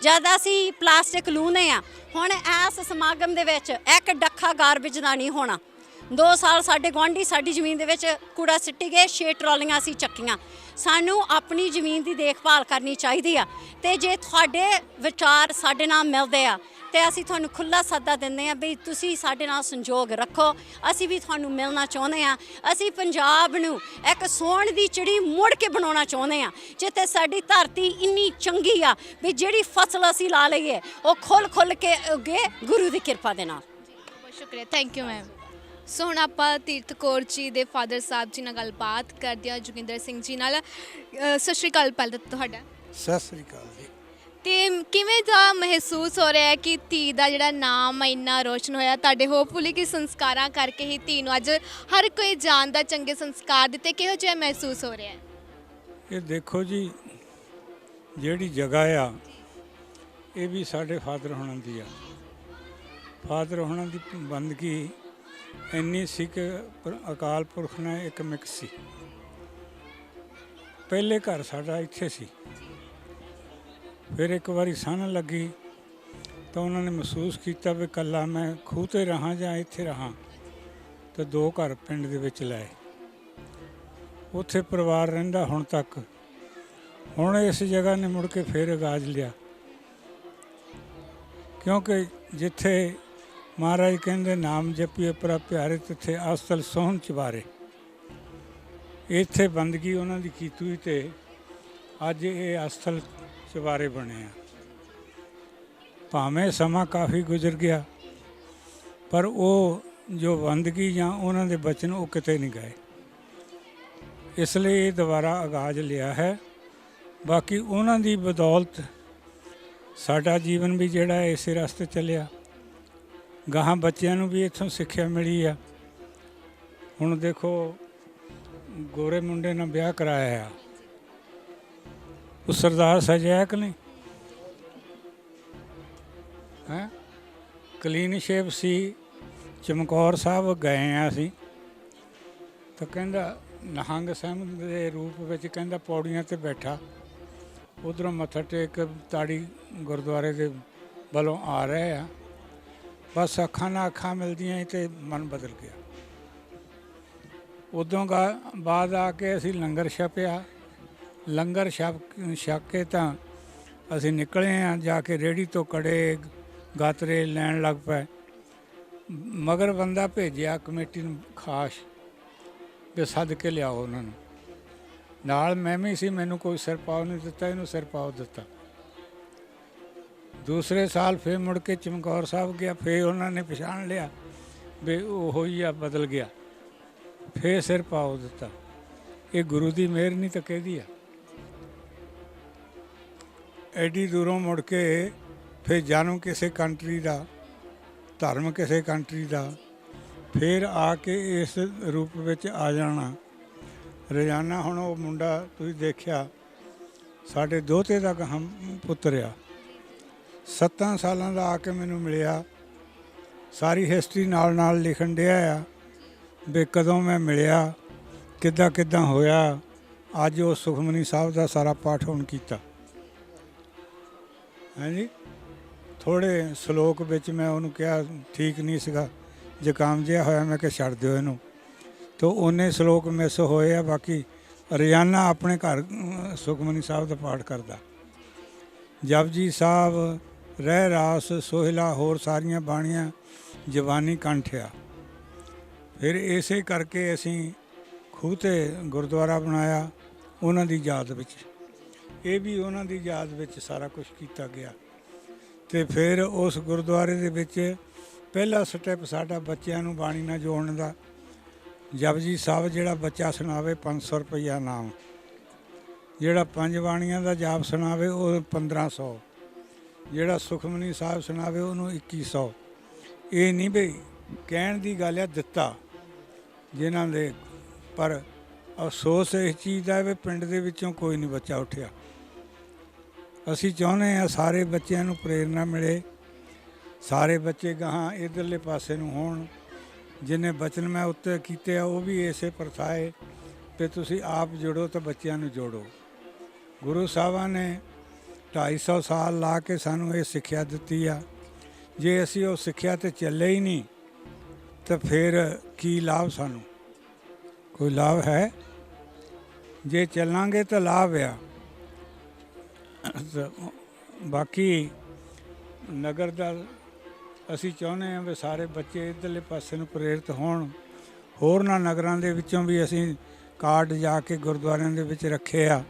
ਜਦ ਅਸੀਂ ਪਲਾਸਟਿਕ ਲੂਨੇ ਆ ਹੁਣ ਇਸ ਸਮਾਗਮ ਦੇ ਵਿੱਚ ਇੱਕ ਡੱਖਾ ਗਾਰਬੇਜ ਦਾ ਨਹੀਂ ਹੋਣਾ 2 ਸਾਲ ਸਾਡੇ ਗੁਆਂਢੀ ਸਾਡੀ ਜ਼ਮੀਨ ਦੇ ਵਿੱਚ ਕੂੜਾ ਸਿੱਟੀ ਗਏ 6 ਟਰਾਲੀਆਂ ਅਸੀਂ ਚੱਕੀਆਂ ਸਾਨੂੰ ਆਪਣੀ ਜ਼ਮੀਨ ਦੀ ਦੇਖਭਾਲ ਕਰਨੀ ਚਾਹੀਦੀ ਆ ਤੇ ਜੇ ਤੁਹਾਡੇ ਵਿਚਾਰ ਸਾਡੇ ਨਾਲ ਮਿਲਦੇ ਆ ਤੇ ਅਸੀਂ ਤੁਹਾਨੂੰ ਖੁੱਲਾ ਸੱਦਾ ਦਿੰਦੇ ਆ ਵੀ ਤੁਸੀਂ ਸਾਡੇ ਨਾਲ ਸੰਯੋਗ ਰੱਖੋ ਅਸੀਂ ਵੀ ਤੁਹਾਨੂੰ ਮਿਲਣਾ ਚਾਹੁੰਦੇ ਆ ਅਸੀਂ ਪੰਜਾਬ ਨੂੰ ਇੱਕ ਸੋਨ ਦੀ ਚਿੜੀ ਮੁੜ ਕੇ ਬਣਾਉਣਾ ਚਾਹੁੰਦੇ ਆ ਜਿੱਥੇ ਸਾਡੀ ਧਰਤੀ ਇੰਨੀ ਚੰਗੀ ਆ ਵੀ ਜਿਹੜੀ ਫਸਲ ਅਸੀਂ ਲਾ ਲਈਏ ਉਹ ਖੁੱਲ ਕੇ ਉੱਗੇ ਗੁਰੂ ਦੀ ਕਿਰਪਾ ਦੇ ਨਾਲ ਬਹੁਤ ਸ਼ੁਕਰੀਆ ਥੈਂਕ ਯੂ ਮੈਮ ਸੋ ਹੁਣ ਆਪਾਂ ਤੀਰਥ ਕੌਰ ਜੀ ਦੇ ਫਾਦਰ ਸਾਹਿਬ ਜੀ ਨਾਲ ਗੱਲਬਾਤ ਕਰਦੇ ਹਾਂ ਜੋਗਿੰਦਰ ਸਿੰਘ ਜੀ ਨਾਲ ਸਤਿ ਸ਼੍ਰੀ ਅਕਾਲ ਪਹਿਲਾਂ ਤਾਂ ਤੁਹਾਡਾ ਸਤਿ ਸ੍ਰੀ ਅਕਾਲ ਜੀ ਤੇ ਕਿਵੇਂ ਦਾ ਮਹਿਸੂਸ ਹੋ ਰਿਹਾ ਹੈ ਕਿ ਧੀ ਦਾ ਜਿਹੜਾ ਨਾਮ ਇੰਨਾ ਰੋਸ਼ਨ ਹੋਇਆ ਤੁਹਾਡੇ ਹੋਪਫੁਲੀ ਕਿ ਸੰਸਕਾਰਾਂ ਕਰਕੇ ਹੀ ਧੀ ਨੂੰ ਅੱਜ ਹਰ ਕੋਈ ਜਾਣਦਾ ਚੰਗੇ ਸੰਸਕਾਰ ਦਿੱਤੇ ਕਿਹੋ ਜਿਹਾ ਮਹਿਸੂਸ ਹੋ ਰਿਹਾ ਹੈ ਇਹ ਦੇਖੋ ਜੀ ਜਿਹੜੀ ਜਗ੍ਹਾ ਆ ਇਹ ਵੀ ਸਾਡੇ ਫਾਦਰ ਹੋਣਾ ਦੀ ਆ ਫਾਦਰ ਹੋਣਾ ਦੀ ਬੰਦਗੀ ਇੰਨੀ ਸੀ ਕਿ ਅਕਾਲ ਪੁਰਖ ਨੇ ਇੱਕ ਮਿਕਸ ਸੀ ਪਹਿਲੇ ਘਰ ਸਾਡਾ ਇੱਥੇ ਸੀ ਫਿਰ ਇੱਕ ਵਾਰੀ ਸੰਨ ਲੱਗੀ ਤਾਂ ਉਹਨਾਂ ਨੇ ਮਹਿਸੂਸ ਕੀਤਾ ਵੀ ਇਕੱਲਾ ਮੈਂ ਖੂਹ 'ਤੇ ਰਹਾਂ ਜਾਂ ਇੱਥੇ ਰਹਾਂ ਤਾਂ 2 ਘਰ ਪਿੰਡ ਦੇ ਵਿੱਚ ਲਏ ਉੱਥੇ ਪਰਿਵਾਰ ਰਹਿੰਦਾ ਹੁਣ ਤੱਕ ਹੁਣ ਇਸ ਜਗ੍ਹਾ ਨੇ ਮੁੜ ਕੇ ਫਿਰ ਆਗਾਜ਼ ਲਿਆ ਕਿਉਂਕਿ ਜਿੱਥੇ ਮਹਾਰਾਜ ਕਹਿੰਦੇ ਨਾਮ ਜਪੀਏ ਪ੍ਰਭ ਪਿਆਰੇ ਤਿੱਥੇ ਅਸਲ ਸੋਹਣ ਚਵਾਰੇ ਇੱਥੇ ਬੰਦਗੀ ਉਹਨਾਂ ਦੀ ਕੀਤੀ ਹੋਈ ਤੇ ਅੱਜ ਇਹ ਅਸਲ ਚਵਾਰੇ ਬਣੇ ਆ ਭਾਵੇਂ ਸਮਾਂ ਕਾਫੀ ਗੁਜ਼ਰ ਗਿਆ ਪਰ ਉਹ ਜੋ ਬੰਦਗੀ ਜਾਂ ਉਹਨਾਂ ਦੇ ਬਚਨ ਉਹ ਕਿਤੇ ਨਹੀਂ ਗਏ ਇਸ ਲਈ ਇਹ ਦੁਬਾਰਾ ਆਗਾਜ਼ ਲਿਆ ਹੈ ਬਾਕੀ ਉਹਨਾਂ ਦੀ ਬਦੌਲਤ ਸਾਡਾ ਜੀਵਨ ਵੀ ਜਿਹੜਾ ਇਸੇ ਰਸਤੇ ਚੱਲਿਆ ਗਾਹਾਂ ਬੱਚਿਆਂ ਨੂੰ ਵੀ ਇੱਥੋਂ ਸਿੱਖਿਆ ਮਿਲੀ ਆ ਹੁਣ ਦੇਖੋ ਗੋਰੇ ਮੁੰਡੇ ਨਾਲ ਵਿਆਹ ਕਰਾਇਆ ਆ ਉਹ ਸਰਦਾਰ ਸਜਿਆ ਕਿ ਨਹੀਂ ਹੈਂ ਕਲੀਨ ਸ਼ੇਪ ਸੀ ਚਮਕੌਰ ਸਾਹਿਬ ਗਏ ਆ ਅਸੀਂ ਤਾਂ ਕਹਿੰਦਾ ਨਿਹੰਗ ਸਿੰਘ ਦੇ ਰੂਪ ਵਿੱਚ ਕਹਿੰਦਾ ਪੌੜੀਆਂ 'ਤੇ ਬੈਠਾ ਉੱਧਰੋਂ ਮੱਥਾ ਟੇਕ ਤਾੜੀ ਗੁਰਦੁਆਰੇ ਦੇ ਵੱਲੋਂ ਆ ਰਹੇ ਆ ਬਸ ਅੱਖਾਂ ਨਾਲ ਅੱਖਾਂ ਮਿਲਦੀਆਂ ਤੇ ਮਨ ਬਦਲ ਗਿਆ ਉਦੋਂ ਬਾਅਦ ਆ ਕੇ ਅਸੀਂ ਲੰਗਰ ਛਕਿਆ ਲੰਗਰ ਛਕ ਕੇ ਤਾਂ ਅਸੀਂ ਨਿਕਲੇ ਹਾਂ, ਜਾ ਕੇ ਰੇਹੜੀ ਤੋਂ ਕੜੇ ਗਾਤਰੇ ਲੈਣ ਲੱਗ ਪਏ। ਮਗਰ ਬੰਦਾ ਭੇਜਿਆ ਕਮੇਟੀ ਨੂੰ ਖਾਸ ਵੀ ਸੱਦ ਕੇ ਲਿਆਓ ਉਹਨਾਂ ਨੂੰ। ਨਾਲ ਮੈਂ ਵੀ ਸੀ, ਮੈਨੂੰ ਕੋਈ ਸਿਰਪਾਓ ਨਹੀਂ ਦਿੱਤਾ, ਇਹਨੂੰ ਸਿਰਪਾਓ ਦਿੱਤਾ। ਦੂਸਰੇ ਸਾਲ ਫਿਰ ਮੁੜ ਕੇ ਚਮਕੌਰ ਸਾਹਿਬ ਗਿਆ, ਫਿਰ ਉਹਨਾਂ ਨੇ ਪਛਾਣ ਲਿਆ ਵੀ ਉਹ ਹੀ ਆ, ਬਦਲ ਗਿਆ, ਫਿਰ ਸਿਰਪਾਓ ਦਿੱਤਾ। ਇਹ ਗੁਰੂ ਦੀ ਮਿਹਰ ਨਹੀਂ ਤਾਂ ਕਿਹਦੀ ਆ। ਐਡੀ ਦੂਰੋਂ ਮੁੜ ਕੇ ਫਿਰ ਜਨਮ ਕਿਸੇ ਕੰਟਰੀ ਦਾ, ਧਰਮ ਕਿਸੇ ਕੰਟਰੀ ਦਾ, ਫਿਰ ਆ ਕੇ ਇਸ ਰੂਪ ਵਿੱਚ ਆ ਜਾਣਾ। ਰੋਜ਼ਾਨਾ ਹੁਣ ਉਹ ਮੁੰਡਾ ਤੁਸੀਂ ਦੇਖਿਆ, ਸਾਡੇ ਦੋਹਤੇ ਦਾ ਗਾਹਾਂ ਪੁੱਤਰ ਆ, 7 ਸਾਲਾਂ ਦਾ ਆ ਕੇ ਮੈਨੂੰ ਮਿਲਿਆ। ਸਾਰੀ ਹਿਸਟਰੀ ਨਾਲ ਨਾਲ ਲਿਖਣ ਡਿਆ ਆ ਵੀ ਕਦੋਂ ਮੈਂ ਮਿਲਿਆ, ਕਿੱਦਾਂ ਕਿੱਦਾਂ ਹੋਇਆ। ਅੱਜ ਉਹ ਸੁਖਮਨੀ ਸਾਹਿਬ ਦਾ ਸਾਰਾ ਪਾਠ ਹੁਣ ਕੀਤਾ। ਹਾਂਜੀ, ਥੋੜ੍ਹੇ ਸਲੋਕ ਵਿੱਚ ਮੈਂ ਉਹਨੂੰ ਕਿਹਾ, ਠੀਕ ਨਹੀਂ ਸੀਗਾ, ਜ਼ੁਕਾਮ ਜਿਹਾ ਹੋਇਆ, ਮੈਂ ਕਿਹਾ ਛੱਡ ਦਿਓ ਇਹਨੂੰ। ਤਾਂ ਉਹਨੇ ਸਲੋਕ ਮਿਸ ਹੋਏ ਆ। ਬਾਕੀ ਰੋਜ਼ਾਨਾ ਆਪਣੇ ਘਰ ਸੁਖਮਨੀ ਸਾਹਿਬ ਦਾ ਪਾਠ ਕਰਦਾ। ਜਪਜੀ ਸਾਹਿਬ, ਰਹਿ ਰਾਸ, ਸੋਹਿਲਾ, ਹੋਰ ਸਾਰੀਆਂ ਬਾਣੀਆਂ ਜ਼ਬਾਨੀ ਕੰਠ ਆ। ਫਿਰ ਇਸੇ ਕਰਕੇ ਅਸੀਂ ਖੂਹ 'ਤੇ ਗੁਰਦੁਆਰਾ ਬਣਾਇਆ ਉਹਨਾਂ ਦੀ ਯਾਦ ਵਿੱਚ। ਇਹ ਵੀ ਉਹਨਾਂ ਦੀ ਯਾਦ ਵਿੱਚ ਸਾਰਾ ਕੁਝ ਕੀਤਾ ਗਿਆ। ਅਤੇ ਫਿਰ ਉਸ ਗੁਰਦੁਆਰੇ ਦੇ ਵਿੱਚ ਪਹਿਲਾ ਸਟੈਪ ਸਾਡਾ ਬੱਚਿਆਂ ਨੂੰ ਬਾਣੀ ਨਾਲ ਜੋੜਨ ਦਾ। ਜਪਜੀ ਸਾਹਿਬ ਜਿਹੜਾ ਬੱਚਾ ਸੁਣਾਵੇ 500 ਰੁਪਈਆ ਇਨਾਮ, ਜਿਹੜਾ 5 ਬਾਣੀਆਂ ਦਾ ਜਾਪ ਸੁਣਾਵੇ ਉਹ 1500, ਜਿਹੜਾ ਸੁਖਮਨੀ ਸਾਹਿਬ ਸੁਣਾਵੇ ਉਹਨੂੰ 2100। ਇਹ ਨਹੀਂ ਵੀ ਕਹਿਣ ਦੀ ਗੱਲ ਆ, ਦਿੱਤਾ ਜਿਨ੍ਹਾਂ ਦੇ। ਪਰ ਅਫਸੋਸ ਇਸ ਚੀਜ਼ ਦਾ ਵੀ ਪਿੰਡ ਦੇ ਵਿੱਚੋਂ ਕੋਈ ਨਹੀਂ ਬੱਚਾ ਉੱਠਿਆ। ਅਸੀਂ ਚਾਹੁੰਦੇ ਹਾਂ ਸਾਰੇ ਬੱਚਿਆਂ ਨੂੰ ਪ੍ਰੇਰਨਾ ਮਿਲੇ, ਸਾਰੇ ਬੱਚੇ ਗਾਹਾਂ ਇੱਧਰਲੇ ਪਾਸੇ ਨੂੰ ਹੋਣ। ਜਿਹਨੇ ਬਚਨ ਮੈਂ ਉੱਤੇ ਕੀਤੇ ਆ ਉਹ ਵੀ ਇਸੇ ਪ੍ਰਥਾ ਹੈ ਵੀ ਤੁਸੀਂ ਆਪ ਜੁੜੋ ਤਾਂ ਬੱਚਿਆਂ ਨੂੰ ਜੋੜੋ। ਗੁਰੂ ਸਾਹਿਬਾਂ ਨੇ 250 ਸਾਲ ਲਾ ਕੇ ਸਾਨੂੰ ਇਹ ਸਿੱਖਿਆ ਦਿੱਤੀ ਆ। ਜੇ ਅਸੀਂ ਉਹ ਸਿੱਖਿਆ 'ਤੇ ਚੱਲੇ ਹੀ ਨਹੀਂ ਤਾਂ ਫਿਰ ਕੀ ਲਾਭ ਸਾਨੂੰ? ਕੋਈ ਲਾਭ ਹੈ? ਜੇ ਚੱਲਾਂਗੇ ਤਾਂ ਲਾਭ ਆ। ਬਾਕੀ ਨਗਰ ਦਾ ਅਸੀਂ ਚਾਹੁੰਦੇ ਹਾਂ ਵੀ ਸਾਰੇ ਬੱਚੇ ਇੱਧਰਲੇ ਪਾਸੇ ਨੂੰ ਪ੍ਰੇਰਿਤ ਹੋਣ। ਹੋਰਨਾਂ ਨਗਰਾਂ ਦੇ ਵਿੱਚੋਂ ਵੀ ਅਸੀਂ ਕਾਰਡ ਜਾ ਕੇ ਗੁਰਦੁਆਰਿਆਂ ਦੇ ਵਿੱਚ ਰੱਖੇ ਆ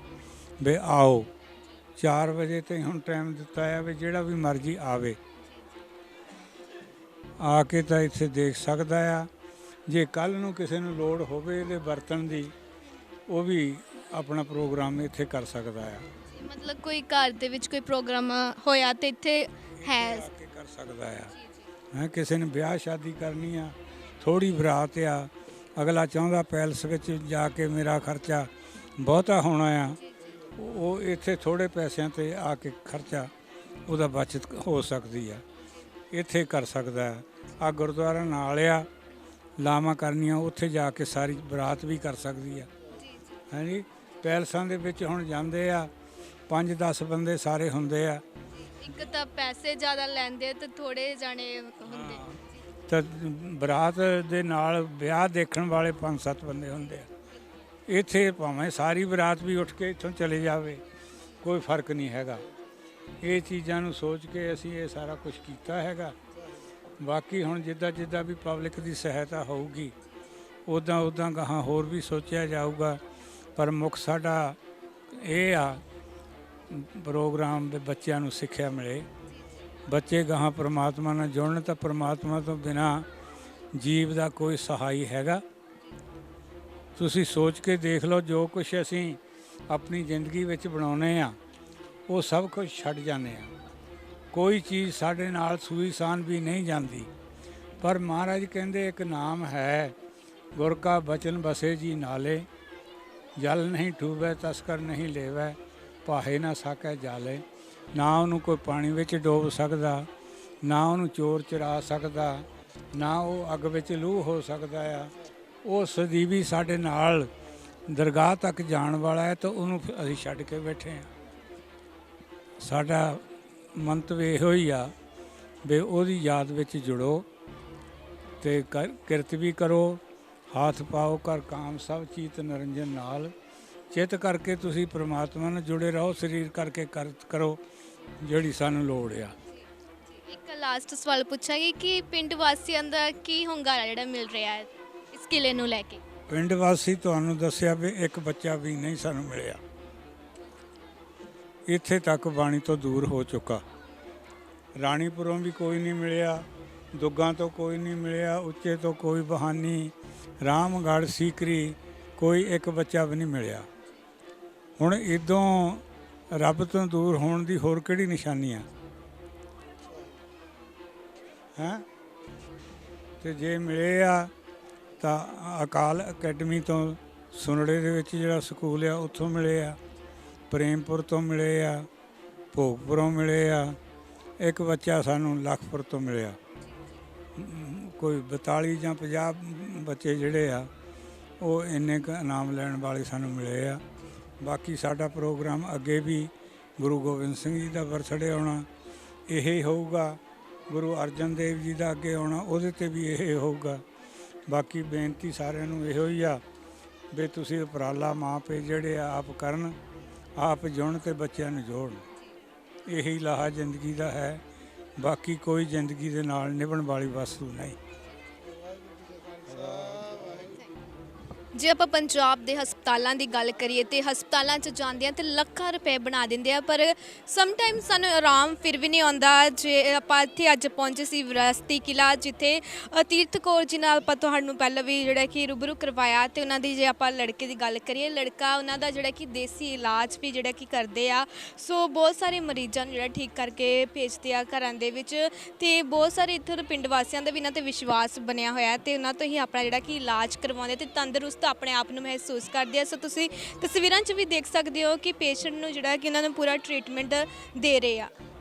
ਵੀ ਆਓ। 4 ਵਜੇ ਤੇ ਹੁਣ ਟਾਈਮ ਦਿੱਤਾ ਆ ਵੀ ਜਿਹੜਾ ਵੀ ਮਰਜ਼ੀ ਆਵੇ, ਆ ਕੇ ਤਾਂ ਇੱਥੇ ਦੇਖ ਸਕਦਾ ਆ। ਜੇ ਕੱਲ੍ਹ ਨੂੰ ਕਿਸੇ ਨੂੰ ਲੋੜ ਹੋਵੇ ਇਹਦੇ ਵਰਤਣ ਦੀ, ਉਹ ਵੀ ਆਪਣਾ ਪ੍ਰੋਗਰਾਮ ਇੱਥੇ ਕਰ ਸਕਦਾ ਆ। ਮਤਲਬ ਕੋਈ ਘਰ ਦੇ ਵਿੱਚ ਕੋਈ ਪ੍ਰੋਗਰਾਮ ਹੋਇਆ ਤੇ ਇੱਥੇ ਹੈ ਕਰ ਸਕਦਾ ਆ। ਹੈ ਕਿਸੇ ਨੇ ਵਿਆਹ ਸ਼ਾਦੀ ਕਰਨੀ ਆ, ਥੋੜ੍ਹੀ ਬਰਾਤ ਆ, ਅਗਲਾ ਚਾਹੁੰਦਾ ਪੈਲਸ ਵਿੱਚ ਜਾ ਕੇ ਮੇਰਾ ਖਰਚਾ ਬਹੁਤਾ ਹੋਣਾ ਆ, ਉਹ ਇੱਥੇ ਥੋੜ੍ਹੇ ਪੈਸਿਆਂ 'ਤੇ ਆ ਕੇ ਖਰਚਾ ਉਹਦਾ ਬਚਤ ਹੋ ਸਕਦੀ ਆ, ਇੱਥੇ ਕਰ ਸਕਦਾ ਆ। ਆ ਗੁਰਦੁਆਰਾ ਨਾਲ ਆ, ਲਾਵਾਂ ਕਰਨੀਆਂ ਉੱਥੇ ਜਾ ਕੇ ਸਾਰੀ ਬਰਾਤ ਵੀ ਕਰ ਸਕਦੀ ਆ। ਹਾਂਜੀ, ਪੈਲਸਾਂ ਦੇ ਵਿੱਚ ਹੁਣ ਜਾਂਦੇ ਆ 5-10 ਬੰਦੇ ਸਾਰੇ ਹੁੰਦੇ ਆ। ਇੱਕ ਤਾਂ ਪੈਸੇ ਜ਼ਿਆਦਾ ਲੈਂਦੇ ਤੇ ਥੋੜੇ ਜਾਣੇ ਹੁੰਦੇ, ਤਾਂ ਬਰਾਤ ਦੇ ਨਾਲ ਵਿਆਹ ਦੇਖਣ ਵਾਲੇ 5-7 ਬੰਦੇ ਹੁੰਦੇ ਆ। ਇੱਥੇ ਭਾਵੇਂ ਸਾਰੀ ਬਰਾਤ ਵੀ ਉੱਠ ਕੇ ਇੱਥੋਂ ਚਲੇ ਜਾਵੇ, ਕੋਈ ਫਰਕ ਨਹੀਂ ਹੈਗਾ। ਇਹ ਚੀਜ਼ਾਂ ਨੂੰ ਸੋਚ ਕੇ ਅਸੀਂ ਇਹ ਸਾਰਾ ਕੁਝ ਕੀਤਾ ਹੈਗਾ। ਬਾਕੀ ਹੁਣ ਜਿੱਦਾਂ ਜਿੱਦਾਂ ਵੀ ਪਬਲਿਕ ਦੀ ਸਹਾਇਤਾ ਹੋਊਗੀ ਉੱਦਾਂ ਉੱਦਾਂ ਗਾਹਾਂ ਹੋਰ ਵੀ ਸੋਚਿਆ ਜਾਊਗਾ। ਪਰ ਮੁੱਖ ਸਾਡਾ ਇਹ ਆ ਪ੍ਰੋਗਰਾਮ ਦੇ ਬੱਚਿਆਂ ਨੂੰ ਸਿੱਖਿਆ ਮਿਲੇ, ਬੱਚੇ ਗਾਹਾਂ ਪਰਮਾਤਮਾ ਨਾਲ ਜੁੜਨ। ਤਾਂ ਪਰਮਾਤਮਾ ਤੋਂ ਬਿਨਾਂ ਜੀਵ ਦਾ ਕੋਈ ਸਹਾਈ ਹੈਗਾ? ਤੁਸੀਂ ਸੋਚ ਕੇ ਦੇਖ ਲਓ, ਜੋ ਕੁਛ ਅਸੀਂ ਆਪਣੀ ਜ਼ਿੰਦਗੀ ਵਿੱਚ ਬਣਾਉਂਦੇ ਆ ਉਹ ਸਭ ਕੁਝ ਛੱਡ ਜਾਂਦੇ ਆ। ਕੋਈ ਚੀਜ਼ ਸਾਡੇ ਨਾਲ ਸੂਈ ਸਾਨ ਵੀ ਨਹੀਂ ਜਾਂਦੀ। ਪਰ ਮਹਾਰਾਜ ਕਹਿੰਦੇ ਇੱਕ ਨਾਮ ਹੈ, ਗੁਰ ਕਾ ਬਚਨ ਬਸੇ ਜੀ ਨਾਲੇ, ਜਲ ਨਹੀਂ ਡੂਬੈ ਤਸਕਰ ਨਹੀਂ ਲੇਵੈ, ਪਾਹੇ ਨਾ ਸਾਕੈ ਜਾਲੇ। ਨਾ ਉਹਨੂੰ ਕੋਈ ਪਾਣੀ ਵਿੱਚ ਡੋਬ ਸਕਦਾ, ਨਾ ਉਹਨੂੰ ਚੋਰ ਚੁਰਾ ਸਕਦਾ, ਨਾ ਉਹ ਅੱਗ ਵਿੱਚ ਲੂਹ ਹੋ ਸਕਦਾ ਆ। ਉਹ ਸਦੀਵੀ ਸਾਡੇ ਨਾਲ ਦਰਗਾਹ ਤੱਕ ਜਾਣ ਵਾਲਾ ਹੈ, ਤਾਂ ਉਹਨੂੰ ਅਸੀਂ ਛੱਡ ਕੇ ਬੈਠੇ ਹਾਂ। ਸਾਡਾ ਮੰਤਵ ਇਹੋ ਹੀ ਆ ਵੀ ਉਹਦੀ ਯਾਦ ਵਿੱਚ ਜੁੜੋ ਅਤੇ ਕਿਰਤ ਵੀ ਕਰੋ। ਹੱਥ ਪਾਓ ਕਰ ਕਾਮ ਸਭ ਚੀਤ ਨਿਰੰਜਨ ਨਾਲ। ਚਿੱਤ ਕਰਕੇ ਤੁਸੀਂ ਪ੍ਰਮਾਤਮਾ ਨਾਲ ਜੁੜੇ ਰਹੋ, ਸਰੀਰ ਕਰਕੇ ਕਰਤ ਕਰੋ। ਜਿਹੜੀ ਸਾਨੂੰ ਲੋੜ ਆ। ਇੱਕ ਲਾਸਟ ਸਵਾਲ ਪੁੱਛਾਂਗੀ ਕਿ ਪਿੰਡ ਵਾਸੀਆਂ ਦਾ ਕੀ ਹੁੰਗਾਰਾ ਜਿਹੜਾ ਮਿਲ ਰਿਹਾ ਹੈ ਇਸ ਕਿਲੇ ਨੂੰ ਲੈ ਕੇ? ਪਿੰਡ ਵਾਸੀ ਤੁਹਾਨੂੰ ਦੱਸਿਆ ਵੀ ਇੱਕ ਬੱਚਾ ਵੀ ਨਹੀਂ ਸਾਨੂੰ ਮਿਲਿਆ। ਇੱਥੇ ਤੱਕ ਬਾਣੀ ਤੋਂ ਦੂਰ ਹੋ ਚੁੱਕਾ। ਰਾਣੀਪੁਰੋਂ ਵੀ ਕੋਈ ਨਹੀਂ ਮਿਲਿਆ, ਦੁੱਗਾਂ ਤੋਂ ਕੋਈ ਨਹੀਂ ਮਿਲਿਆ, ਉੱਚੇ ਤੋਂ ਕੋਈ ਬਹਾਨੀ, ਰਾਮਗੜ੍ਹ ਸੀਕਰੀ ਕੋਈ ਇੱਕ ਬੱਚਾ ਵੀ ਨਹੀਂ ਮਿਲਿਆ। ਹੁਣ ਇਦੋਂ ਰੱਬ ਤੋਂ ਦੂਰ ਹੋਣ ਦੀ ਹੋਰ ਕਿਹੜੀ ਨਿਸ਼ਾਨੀ ਆ ਹੈਂ? ਤੇ ਜੇ ਮਿਲੇ ਆ ਤਾਂ ਅਕਾਲ ਅਕੈਡਮੀ ਤੋਂ ਸੁਨੜੇ ਦੇ ਵਿੱਚ ਜਿਹੜਾ ਸਕੂਲ ਆ ਉੱਥੋਂ ਮਿਲੇ ਆ, ਪ੍ਰੇਮਪੁਰ ਤੋਂ ਮਿਲੇ ਆ, ਭੋਗਪੁਰੋਂ ਮਿਲੇ ਆ, ਇੱਕ ਬੱਚਾ ਸਾਨੂੰ ਲਖਪੁਰ ਤੋਂ ਮਿਲਿਆ। ਕੋਈ 42 ਜਾਂ 50 ਬੱਚੇ ਜਿਹੜੇ ਆ ਉਹ ਇੰਨੇ ਕੁ ਇਨਾਮ ਲੈਣ ਵਾਲੇ ਸਾਨੂੰ ਮਿਲੇ ਆ। ਬਾਕੀ ਸਾਡਾ ਪ੍ਰੋਗਰਾਮ ਅੱਗੇ ਵੀ ਗੁਰੂ ਗੋਬਿੰਦ ਸਿੰਘ ਜੀ ਦਾ ਬਰਥਡੇ ਆਉਣਾ ਇਹ ਹੋਊਗਾ, ਗੁਰੂ ਅਰਜਨ ਦੇਵ ਜੀ ਦਾ ਅੱਗੇ ਆਉਣਾ ਉਹਦੇ 'ਤੇ ਵੀ ਇਹ ਹੋਊਗਾ। ਬਾਕੀ ਬੇਨਤੀ ਸਾਰਿਆਂ ਨੂੰ ਇਹੋ ਹੀ ਆ ਵੀ ਤੁਸੀਂ ਉਪਰਾਲਾ ਮਾਂ ਪਿਓ ਜਿਹੜੇ ਆ ਆਪ ਕਰਨ, ਆਪ ਜੁੜਨ ਅਤੇ ਬੱਚਿਆਂ ਨੂੰ ਜੋੜਨ। ਇਹੀ ਲਾਹਾ ਜ਼ਿੰਦਗੀ ਦਾ ਹੈ, ਬਾਕੀ ਕੋਈ ਜ਼ਿੰਦਗੀ ਦੇ ਨਾਲ ਨਿਭਣ ਵਾਲੀ ਵਸਤੂ ਨਹੀਂ। ਜੇ ਆਪਾਂ ਪੰਜਾਬ ਦੇ ਹਸਪਤਾਲਾਂ ਦੀ ਗੱਲ ਕਰੀਏ ਤੇ ਹਸਪਤਾਲਾਂ 'ਚ ਜਾਂਦੇ ਆ ਤੇ ਲੱਖਾਂ ਰੁਪਏ ਬਣਾ ਦਿੰਦੇ ਆ, ਪਰ ਸਮਟਾਈਮ ਸਾਨੂੰ ਆਰਾਮ ਫਿਰ ਵੀ ਨਹੀਂ ਆਉਂਦਾ। ਜੇ ਆਪਾਂ ਇੱਥੇ ਅੱਜ ਪਹੁੰਚੇ ਸੀ ਵਿਰਾਸਤੀ ਕਿਲ੍ਹਾ, ਜਿੱਥੇ ਤੀਰਥ ਕੌਰ ਜੀ ਨਾਲ ਆਪਾਂ ਤੁਹਾਨੂੰ ਪਹਿਲਾਂ ਵੀ ਜਿਹੜਾ ਕਿ ਰੂਬਰੂ ਕਰਵਾਇਆ, ਤੇ ਉਹਨਾਂ ਦੀ ਜੇ ਆਪਾਂ ਲੜਕੇ ਦੀ ਗੱਲ ਕਰੀਏ, ਲੜਕਾ ਉਹਨਾਂ ਦਾ ਜਿਹੜਾ ਕਿ ਦੇਸੀ ਇਲਾਜ ਵੀ ਜਿਹੜਾ ਕਿ ਕਰਦੇ ਆ। ਸੋ ਬਹੁਤ ਸਾਰੇ ਮਰੀਜ਼ਾਂ ਨੂੰ ਜਿਹੜਾ ਠੀਕ ਕਰਕੇ ਭੇਜਦੇ ਆ ਘਰਾਂ ਦੇ ਵਿੱਚ, ਤੇ ਬਹੁਤ ਸਾਰੇ ਇੱਥੋਂ ਦੇ ਪਿੰਡ ਵਾਸੀਆਂ ਦਾ ਵੀ ਇਹਨਾਂ 'ਤੇ ਵਿਸ਼ਵਾਸ ਬਣਿਆ ਹੋਇਆ ਤੇ ਉਹਨਾਂ ਤੋਂ ਹੀ ਆਪਣਾ ਜਿਹੜਾ ਕਿ ਇਲਾਜ ਕਰਵਾਉਂਦੇ ਤੇ ਤੰਦਰੁਸਤ ਆਪਣੇ ਆਪ ਨੂੰ ਮਹਿਸੂਸ ਕਰਦੇ ਆ। ਸੋ ਤੁਸੀਂ ਤਸਵੀਰਾਂ 'ਚ ਵੀ ਦੇਖ ਸਕਦੇ ਹੋ ਕਿ ਪੇਸ਼ੈਂਟ ਨੂੰ ਜਿਹੜਾ ਕਿ ਉਹਨਾਂ ਨੂੰ ਪੂਰਾ ਟ੍ਰੀਟਮੈਂਟ ਦੇ ਰਹੇ ਆ।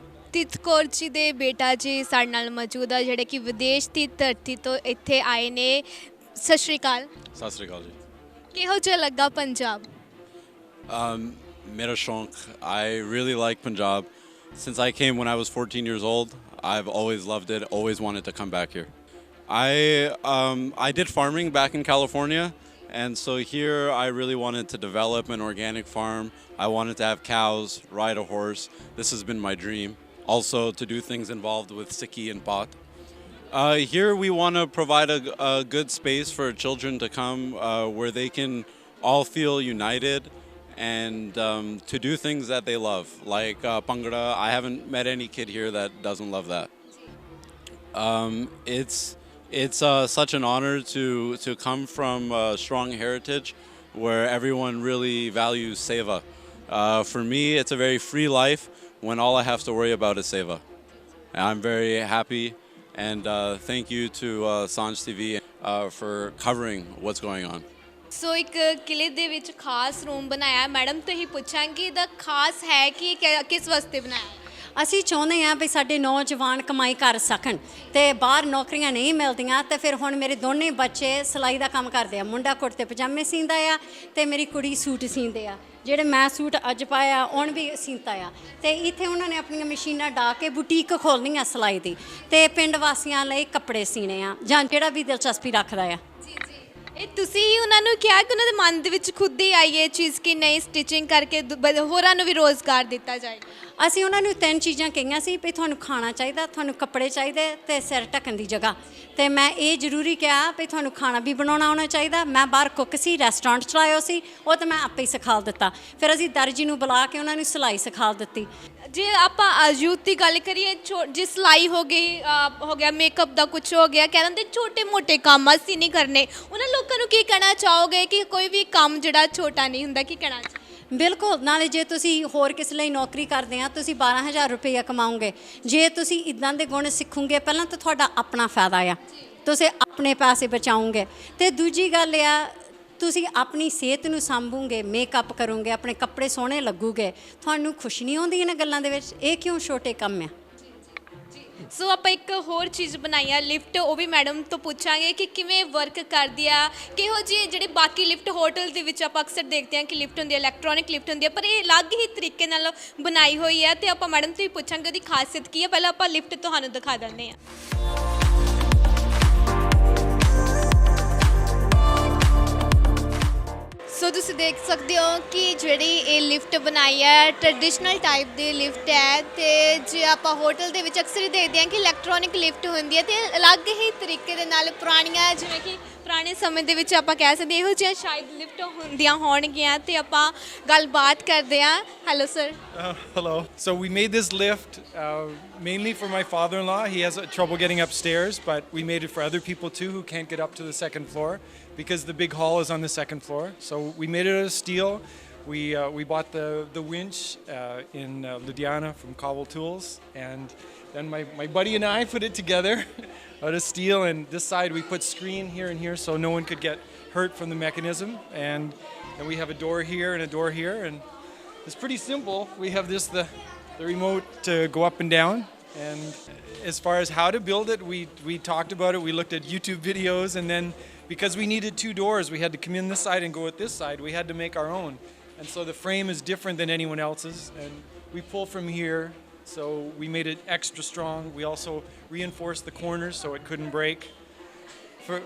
ਤੀਰਥ ਕੌਰ ਜੀ ਦੇ ਬੇਟਾ ਜੀ ਸਾਡੇ ਨਾਲ ਮੌਜੂਦ ਆ, ਜਿਹੜੇ ਕਿ ਵਿਦੇਸ਼ ਦੀ ਧਰਤੀ ਤੋਂ ਇੱਥੇ ਆਏ ਨੇ। ਸਤਿ ਸ਼੍ਰੀ ਅਕਾਲ। ਸਤਿ ਸ੍ਰੀ ਅਕਾਲ ਜੀ। ਕਿਹੋ ਜਿਹਾ ਲੱਗਾ ਪੰਜਾਬ? ਮੇਰਾ ਸ਼ੌਂਕ, I really like Punjab. Since I came when I was 14 years old, I've always loved it, always wanted to come back here. I did farming back in California, and so here I really wanted to develop an organic farm. I wanted to have cows, ride a horse. This has been my dream. Also to do things involved with Sikhi and Pot. Here we want to provide a good space for children to come where they can all feel united and to do things that they love, like Bhangra. I haven't met any kid here that doesn't love that. It's such an honor to come from a strong heritage where everyone really values seva. For me, it's a very free life when all I have to worry about is seva. I'm very happy, and thank you to Sanj TV for covering what's going on. ਸੋ ਇੱਕ ਕਿਲੇ ਦੇ ਵਿੱਚ ਖਾਸ room ਬਣਾਇਆ। Madam ਤੋਂ ਹੀ ਪੁੱਛਾਂਗੀ ਇਹਦਾ ਖਾਸ ਹੈ ਕਿ ਕਿਸ ਵਾਸਤੇ ਬਣਾਇਆ? ਅਸੀਂ ਚਾਹੁੰਦੇ ਹਾਂ ਵੀ ਸਾਡੇ ਨੌਜਵਾਨ ਕਮਾਈ ਕਰ ਸਕਣ ਤੇ ਬਾਹਰ ਨੌਕਰੀਆਂ ਨਹੀਂ ਮਿਲਦੀਆਂ, ਤੇ ਫਿਰ ਹੁਣ ਮੇਰੇ ਦੋਨੇ ਬੱਚੇ ਸਿਲਾਈ ਦਾ ਕੰਮ ਕਰਦੇ ਆ। ਮੁੰਡਾ ਕੁੜਤੇ ਪਜਾਮੇ ਸੀਂਦਾ ਆ ਤੇ ਮੇਰੀ ਕੁੜੀ ਸੂਟ ਸੀਂਦੇ ਆ। ਜਿਹੜੇ ਮੈਂ ਸੂਟ ਅੱਜ ਪਾਇਆ ਉਹਨ ਵੀ ਸੀਂਤਾ ਆ, ਤੇ ਇੱਥੇ ਉਹਨਾਂ ਨੇ ਆਪਣੀਆਂ ਮਸ਼ੀਨਾਂ ਡਾ ਕੇ ਬੁਟੀਕ ਖੋਲ੍ਹਣੀ ਆ ਸਿਲਾਈ ਦੀ, ਤੇ ਪਿੰਡ ਵਾਸੀਆਂ ਲਈ ਕੱਪੜੇ ਸੀਣੇ ਆ ਜਾਂ ਜਿਹੜਾ ਵੀ ਦਿਲਚਸਪੀ ਰੱਖਦਾ ਆ। ਇਹ ਤੁਸੀਂ ਹੀ ਉਹਨਾਂ ਨੂੰ ਕਿਹਾ ਕਿ ਉਹਨਾਂ ਦੇ ਮਨ ਦੇ ਵਿੱਚ ਖੁਦ ਹੀ ਆਈ ਇਹ ਚੀਜ਼ ਕਿ ਨਹੀਂ ਸਟਿਚਿੰਗ ਕਰਕੇ ਹੋਰਾਂ ਨੂੰ ਵੀ ਰੋਜ਼ਗਾਰ ਦਿੱਤਾ ਜਾਏ? ਅਸੀਂ ਉਹਨਾਂ ਨੂੰ 3 ਚੀਜ਼ਾਂ ਕਹੀਆਂ ਸੀ ਵੀ ਤੁਹਾਨੂੰ ਖਾਣਾ ਚਾਹੀਦਾ, ਤੁਹਾਨੂੰ ਕੱਪੜੇ ਚਾਹੀਦੇ ਤੇ ਸਿਰ ਢੱਕਣ ਦੀ ਜਗ੍ਹਾ, ਤੇ ਮੈਂ ਇਹ ਜ਼ਰੂਰੀ ਕਿਹਾ ਵੀ ਤੁਹਾਨੂੰ ਖਾਣਾ ਵੀ ਬਣਾਉਣਾ ਆਉਣਾ ਚਾਹੀਦਾ। ਮੈਂ ਬਾਹਰ ਕੁੱਕ ਸੀ, ਰੈਸਟੋਰੈਂਟ ਚਲਾਇਆ ਸੀ, ਉਹ ਤਾਂ ਮੈਂ ਆਪੇ ਹੀ ਸਿਖਾ ਦਿੱਤਾ। ਫਿਰ ਅਸੀਂ ਦਰਜੀ ਨੂੰ ਬੁਲਾ ਕੇ ਉਹਨਾਂ ਨੂੰ ਸਿਲਾਈ ਸਿਖਾ ਦਿੱਤੀ। ਜੇ ਆਪਾਂ ਯੂਥ ਦੀ ਗੱਲ ਕਰੀਏ, ਜੇ ਸਿਲਾਈ ਹੋ ਗਈ, ਹੋ ਗਿਆ ਮੇਕਅਪ ਦਾ ਕੁਝ ਹੋ ਗਿਆ, ਕਹਿ ਦਿੰਦੇ ਛੋਟੇ ਮੋਟੇ ਕੰਮ ਅਸੀਂ ਨਹੀਂ ਕਰਨੇ, ਉਹਨਾਂ ਲੋਕਾਂ ਨੂੰ ਕੀ ਕਹਿਣਾ ਚਾਹੋਗੇ ਕਿ ਕੋਈ ਵੀ ਕੰਮ ਜਿਹੜਾ ਛੋਟਾ ਨਹੀਂ ਹੁੰਦਾ? ਕੀ ਕਹਿਣਾ? ਬਿਲਕੁਲ। ਨਾਲੇ ਜੇ ਤੁਸੀਂ ਹੋਰ ਕਿਸ ਲਈ ਨੌਕਰੀ ਕਰਦੇ ਆ, ਤੁਸੀਂ 12,000 ਰੁਪਈਆ ਕਮਾਓਗੇ। ਜੇ ਤੁਸੀਂ ਇੱਦਾਂ ਦੇ ਗੁਣ ਸਿੱਖੋਗੇ, ਪਹਿਲਾਂ ਤਾਂ ਤੁਹਾਡਾ ਆਪਣਾ ਫਾਇਦਾ ਆ, ਤੁਸੀਂ ਆਪਣੇ ਪੈਸੇ ਬਚਾਓਗੇ, ਤੇ ਦੂਜੀ ਗੱਲ ਆ ਤੁਸੀਂ ਆਪਣੀ ਸਿਹਤ ਨੂੰ ਸਾਂਭੋਗੇ, ਮੇਕਅਪ ਕਰੋਗੇ, ਆਪਣੇ ਕੱਪੜੇ ਸੋਹਣੇ ਲੱਗੂਗੇ, ਤੁਹਾਨੂੰ ਖੁਸ਼ੀ ਨਹੀਂ ਆਉਂਦੀ ਇਹਨਾਂ ਗੱਲਾਂ ਦੇ ਵਿੱਚ? ਇਹ ਕਿਉਂ ਛੋਟੇ ਕੰਮ ਆ? ਸੋ ਆਪਾਂ ਇੱਕ ਹੋਰ ਚੀਜ਼ ਬਣਾਈ ਆ ਲਿਫਟ, ਉਹ ਵੀ ਮੈਡਮ ਤੋਂ ਪੁੱਛਾਂਗੇ ਕਿ ਕਿਵੇਂ ਵਰਕ ਕਰਦੀ ਆ, ਕਿਹੋ ਜਿਹੇ ਜਿਹੜੇ ਬਾਕੀ ਲਿਫਟ ਹੋਟਲ ਦੇ ਵਿੱਚ ਆਪਾਂ ਅਕਸਰ ਦੇਖਦੇ ਹਾਂ ਕਿ ਲਿਫਟ ਹੁੰਦੀ ਹੈ, ਇਲੈਕਟ੍ਰੋਨਿਕ ਲਿਫਟ ਹੁੰਦੀ ਹੈ, ਪਰ ਇਹ ਅਲੱਗ ਹੀ ਤਰੀਕੇ ਨਾਲ ਬਣਾਈ ਹੋਈ ਹੈ, ਤੇ ਆਪਾਂ ਮੈਡਮ ਤੋਂ ਹੀ ਪੁੱਛਾਂਗੇ ਉਹਦੀ ਖਾਸੀਅਤ ਕੀ ਹੈ। ਪਹਿਲਾਂ ਆਪਾਂ ਲਿਫਟ ਤੁਹਾਨੂੰ ਦਿਖਾ ਦਿੰਦੇ ਹਾਂ। ਸੋ ਸੋ ਤੁਸੀਂ ਦੇਖ ਸਕਦੇ ਹੋ ਕਿ ਜਿਹੜੀ ਇਹ ਲਿਫਟ ਬਣਾਈ ਹੈ ਟ੍ਰੈਡੀਸ਼ਨਲ ਟਾਈਪ ਦੀ ਲਿਫਟ ਹੈ ਤੇ ਜੇ ਆਪਾਂ ਹੋਟਲ ਦੇ ਵਿੱਚ ਅਕਸਰ ਹੀ ਦੇਖਦੇ ਹਾਂ ਕਿ ਇਲੈਕਟ੍ਰੋਨਿਕ ਲਿਫਟ ਹੁੰਦੀ ਹੈ ਤੇ ਅਲੱਗ ਹੀ ਤਰੀਕੇ ਦੇ ਨਾਲ ਪੁਰਾਣੀਆਂ ਜਿਵੇਂ ਕਿ ਪੁਰਾਣੇ ਸਮੇਂ ਦੇ ਵਿੱਚ ਆਪਾਂ ਕਹਿ ਸਕਦੇ ਇਹੋ ਜਿਹੀਆਂ ਸ਼ਾਇਦ ਲਿਫਟ ਹੁੰਦੀਆਂ ਹੋਣਗੀਆਂ ਤੇ ਆਪਾਂ ਗੱਲਬਾਤ ਕਰਦੇ ਹਾਂ hello sir Hello. So we made this lift mainly for my father-in-law. He has trouble getting upstairs, but we made it for other people too who can't get up to the second floor because the big hall is on the second floor. So we made it out of steel. We bought the winch in Ludhiana from Cobble Tools, and then my buddy and I put it together out of steel. And this side we put screen here and here so no one could get hurt from the mechanism. And then we have a door here and a door here, and it's pretty simple. We have the remote to go up and down. And as far as how to build it, we talked about it. We looked at YouTube videos, and then because we needed two doors, we had to come in this side and go at this side. We had to make our own. And so the frame is different than anyone else's. And we pull from here, so we made it extra strong. We also reinforced the corners so it couldn't break.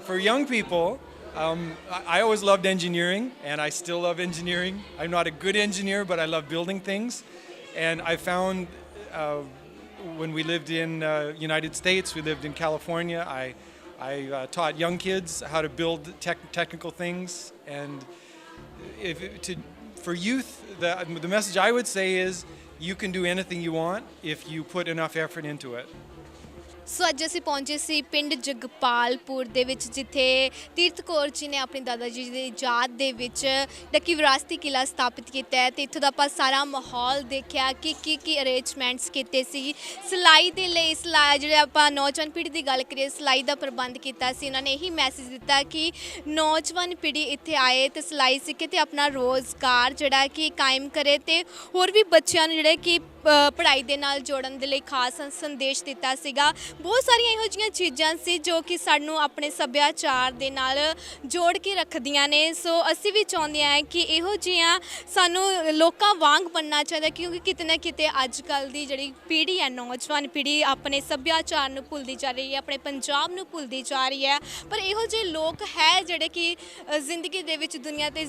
For young people, I always loved engineering, and I still love engineering. I'm not a good engineer, but I love building things. And I found when we lived in United States, we lived in California, I taught young kids how to build technical things. And for youth, the message I would say is you can do anything you want if you put enough effort into it. ਸੋ ਅੱਜ ਅਸੀਂ ਪਹੁੰਚੇ ਸੀ ਪਿੰਡ ਜਗਪਾਲਪੁਰ ਦੇ ਵਿੱਚ ਜਿੱਥੇ ਤੀਰਥ ਕੌਰ ਜੀ ਨੇ ਆਪਣੇ ਦਾਦਾ ਜੀ ਦੀ ਯਾਦ ਦੇ ਵਿੱਚ ਡੱਕੀ ਵਿਰਾਸਤੀ ਕਿਲ੍ਹਾ ਸਥਾਪਿਤ ਕੀਤਾ ਹੈ ਤੇ ਇੱਥੋਂ ਦਾ ਆਪਾਂ ਸਾਰਾ ਮਾਹੌਲ ਦੇਖਿਆ ਕਿ ਕੀ ਅਰੇਂਜਮੈਂਟਸ ਕੀਤੇ ਸੀ ਸਿਲਾਈ ਦੇ ਲਈ ਜਿਹੜੇ ਆਪਾਂ ਨੌਜਵਾਨ ਪੀੜ੍ਹੀ ਦੀ ਗੱਲ ਕਰੀਏ ਸਿਲਾਈ ਦਾ ਪ੍ਰਬੰਧ ਕੀਤਾ ਸੀ ਉਹਨਾਂ ਨੇ ਇਹੀ ਮੈਸੇਜ ਦਿੱਤਾ ਕਿ ਨੌਜਵਾਨ ਪੀੜ੍ਹੀ ਇੱਥੇ ਆਏ ਤੇ ਸਿਲਾਈ ਸਿੱਖੇ ਤੇ ਆਪਣਾ ਰੋਜ਼ਗਾਰ ਜਿਹੜਾ ਕਿ ਕਾਇਮ ਕਰੇ ਤੇ ਹੋਰ ਵੀ ਬੱਚਿਆਂ ਨੂੰ ਜਿਹੜੇ ਕਿ ਪੜ੍ਹਾਈ ਦੇ ਨਾਲ ਜੋੜਨ ਦੇ ਲਈ ਖਾਸ ਸੰਦੇਸ਼ ਦਿੱਤਾ ਸੀਗਾ ਬਹੁਤ ਸਾਰੀਆਂ ਇਹੋ ਜਿਹੀਆਂ ਚੀਜ਼ਾਂ ਸੀ ਜੋ ਕਿ ਸਾਨੂੰ ਆਪਣੇ ਸੱਭਿਆਚਾਰ ਦੇ ਨਾਲ ਜੋੜ ਕੇ ਰੱਖਦੀਆਂ ਨੇ ਸੋ ਅਸੀਂ ਵੀ ਚਾਹੁੰਦੇ ਹਾਂ ਕਿ ਇਹੋ ਜਿਹੀਆਂ ਸਾਨੂੰ ਲੋਕਾਂ ਵਾਂਗ ਬਣਨਾ ਚਾਹੀਦਾ ਕਿਉਂਕਿ ਕਿਤੇ ਨਾ ਕਿਤੇ ਅੱਜ ਕੱਲ੍ਹ ਦੀ ਜਿਹੜੀ ਪੀੜ੍ਹੀ ਹੈ ਨੌਜਵਾਨ ਪੀੜ੍ਹੀ ਆਪਣੇ ਸੱਭਿਆਚਾਰ ਨੂੰ ਭੁੱਲਦੀ ਜਾ ਰਹੀ ਹੈ ਆਪਣੇ ਪੰਜਾਬ ਨੂੰ ਭੁੱਲਦੀ ਜਾ ਰਹੀ ਹੈ ਪਰ ਇਹੋ ਜਿਹੇ ਲੋਕ ਹੈ ਜਿਹੜੇ ਕਿ ਜ਼ਿੰਦਗੀ ਦੇ ਵਿੱਚ ਦੁਨੀਆ 'ਤੇ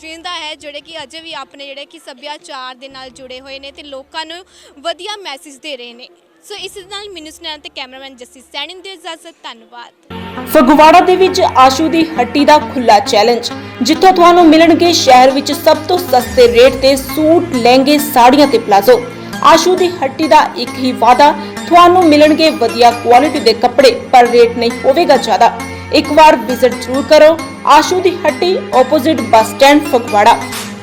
ਜਿੰਦਾ ਹੈ ਜਿਹੜੇ ਕਿ ਅਜੇ ਵੀ ਆਪਣੇ ਜਿਹੜੇ ਕਿ ਸੱਭਿਆਚਾਰ ਦੇ ਨਾਲ ਜੁੜੇ ਹੋਏ ਨੇ ਤੇ ਲੋਕਾਂ ਨੂੰ ਵਧੀਆ ਮੈਸੇਜ ਦੇ ਰਹੇ ਨੇ ਸੋ ਇਸ ਦੇ ਨਾਲ ਮੈਨੂੰ ਸੁਣਾਉਣ ਤੇ ਕੈਮਰਾਮੈਨ ਜੱਸੀ ਸੈਣੀ ਨੂੰ ਦਿਓ ਇਜਾਜ਼ਤ ਧੰਨਵਾਦ ਫਗਵਾੜਾ ਦੇ ਵਿੱਚ ਆਸ਼ੂ ਦੀ ਹੱਟੀ ਦਾ ਖੁੱਲਾ ਚੈਲੰਜ ਜਿੱਥੋਂ ਤੁਹਾਨੂੰ ਮਿਲਣਗੇ ਸ਼ਹਿਰ ਵਿੱਚ ਸਭ ਤੋਂ ਸਸਤੇ ਰੇਟ ਤੇ ਸੂਟ ਲਹਿੰਗੇ ਸਾੜੀਆਂ ਤੇ ਪਲਾਜ਼ੋ ਆਸ਼ੂ ਦੀ ਹੱਟੀ ਦਾ ਇੱਕ ਹੀ ਵਾਅਦਾ ਤੁਹਾਨੂੰ ਮਿਲਣਗੇ ਵਧੀਆ ਕੁਆਲਿਟੀ ਦੇ ਕੱਪੜੇ ਪਰ ਰੇਟ ਨਹੀਂ ਹੋਵੇਗਾ ਜ਼ਿਆਦਾ ਇੱਕ ਵਾਰ ਵਿਜ਼ਿਟ ਜ਼ਰੂਰ ਕਰੋ ਆਸ਼ੂ ਦੀ ਹੱਟੀ ਆਪੋਜ਼ਿਟ ਬੱਸ ਸਟੈਂਡ ਫਗਵਾੜਾ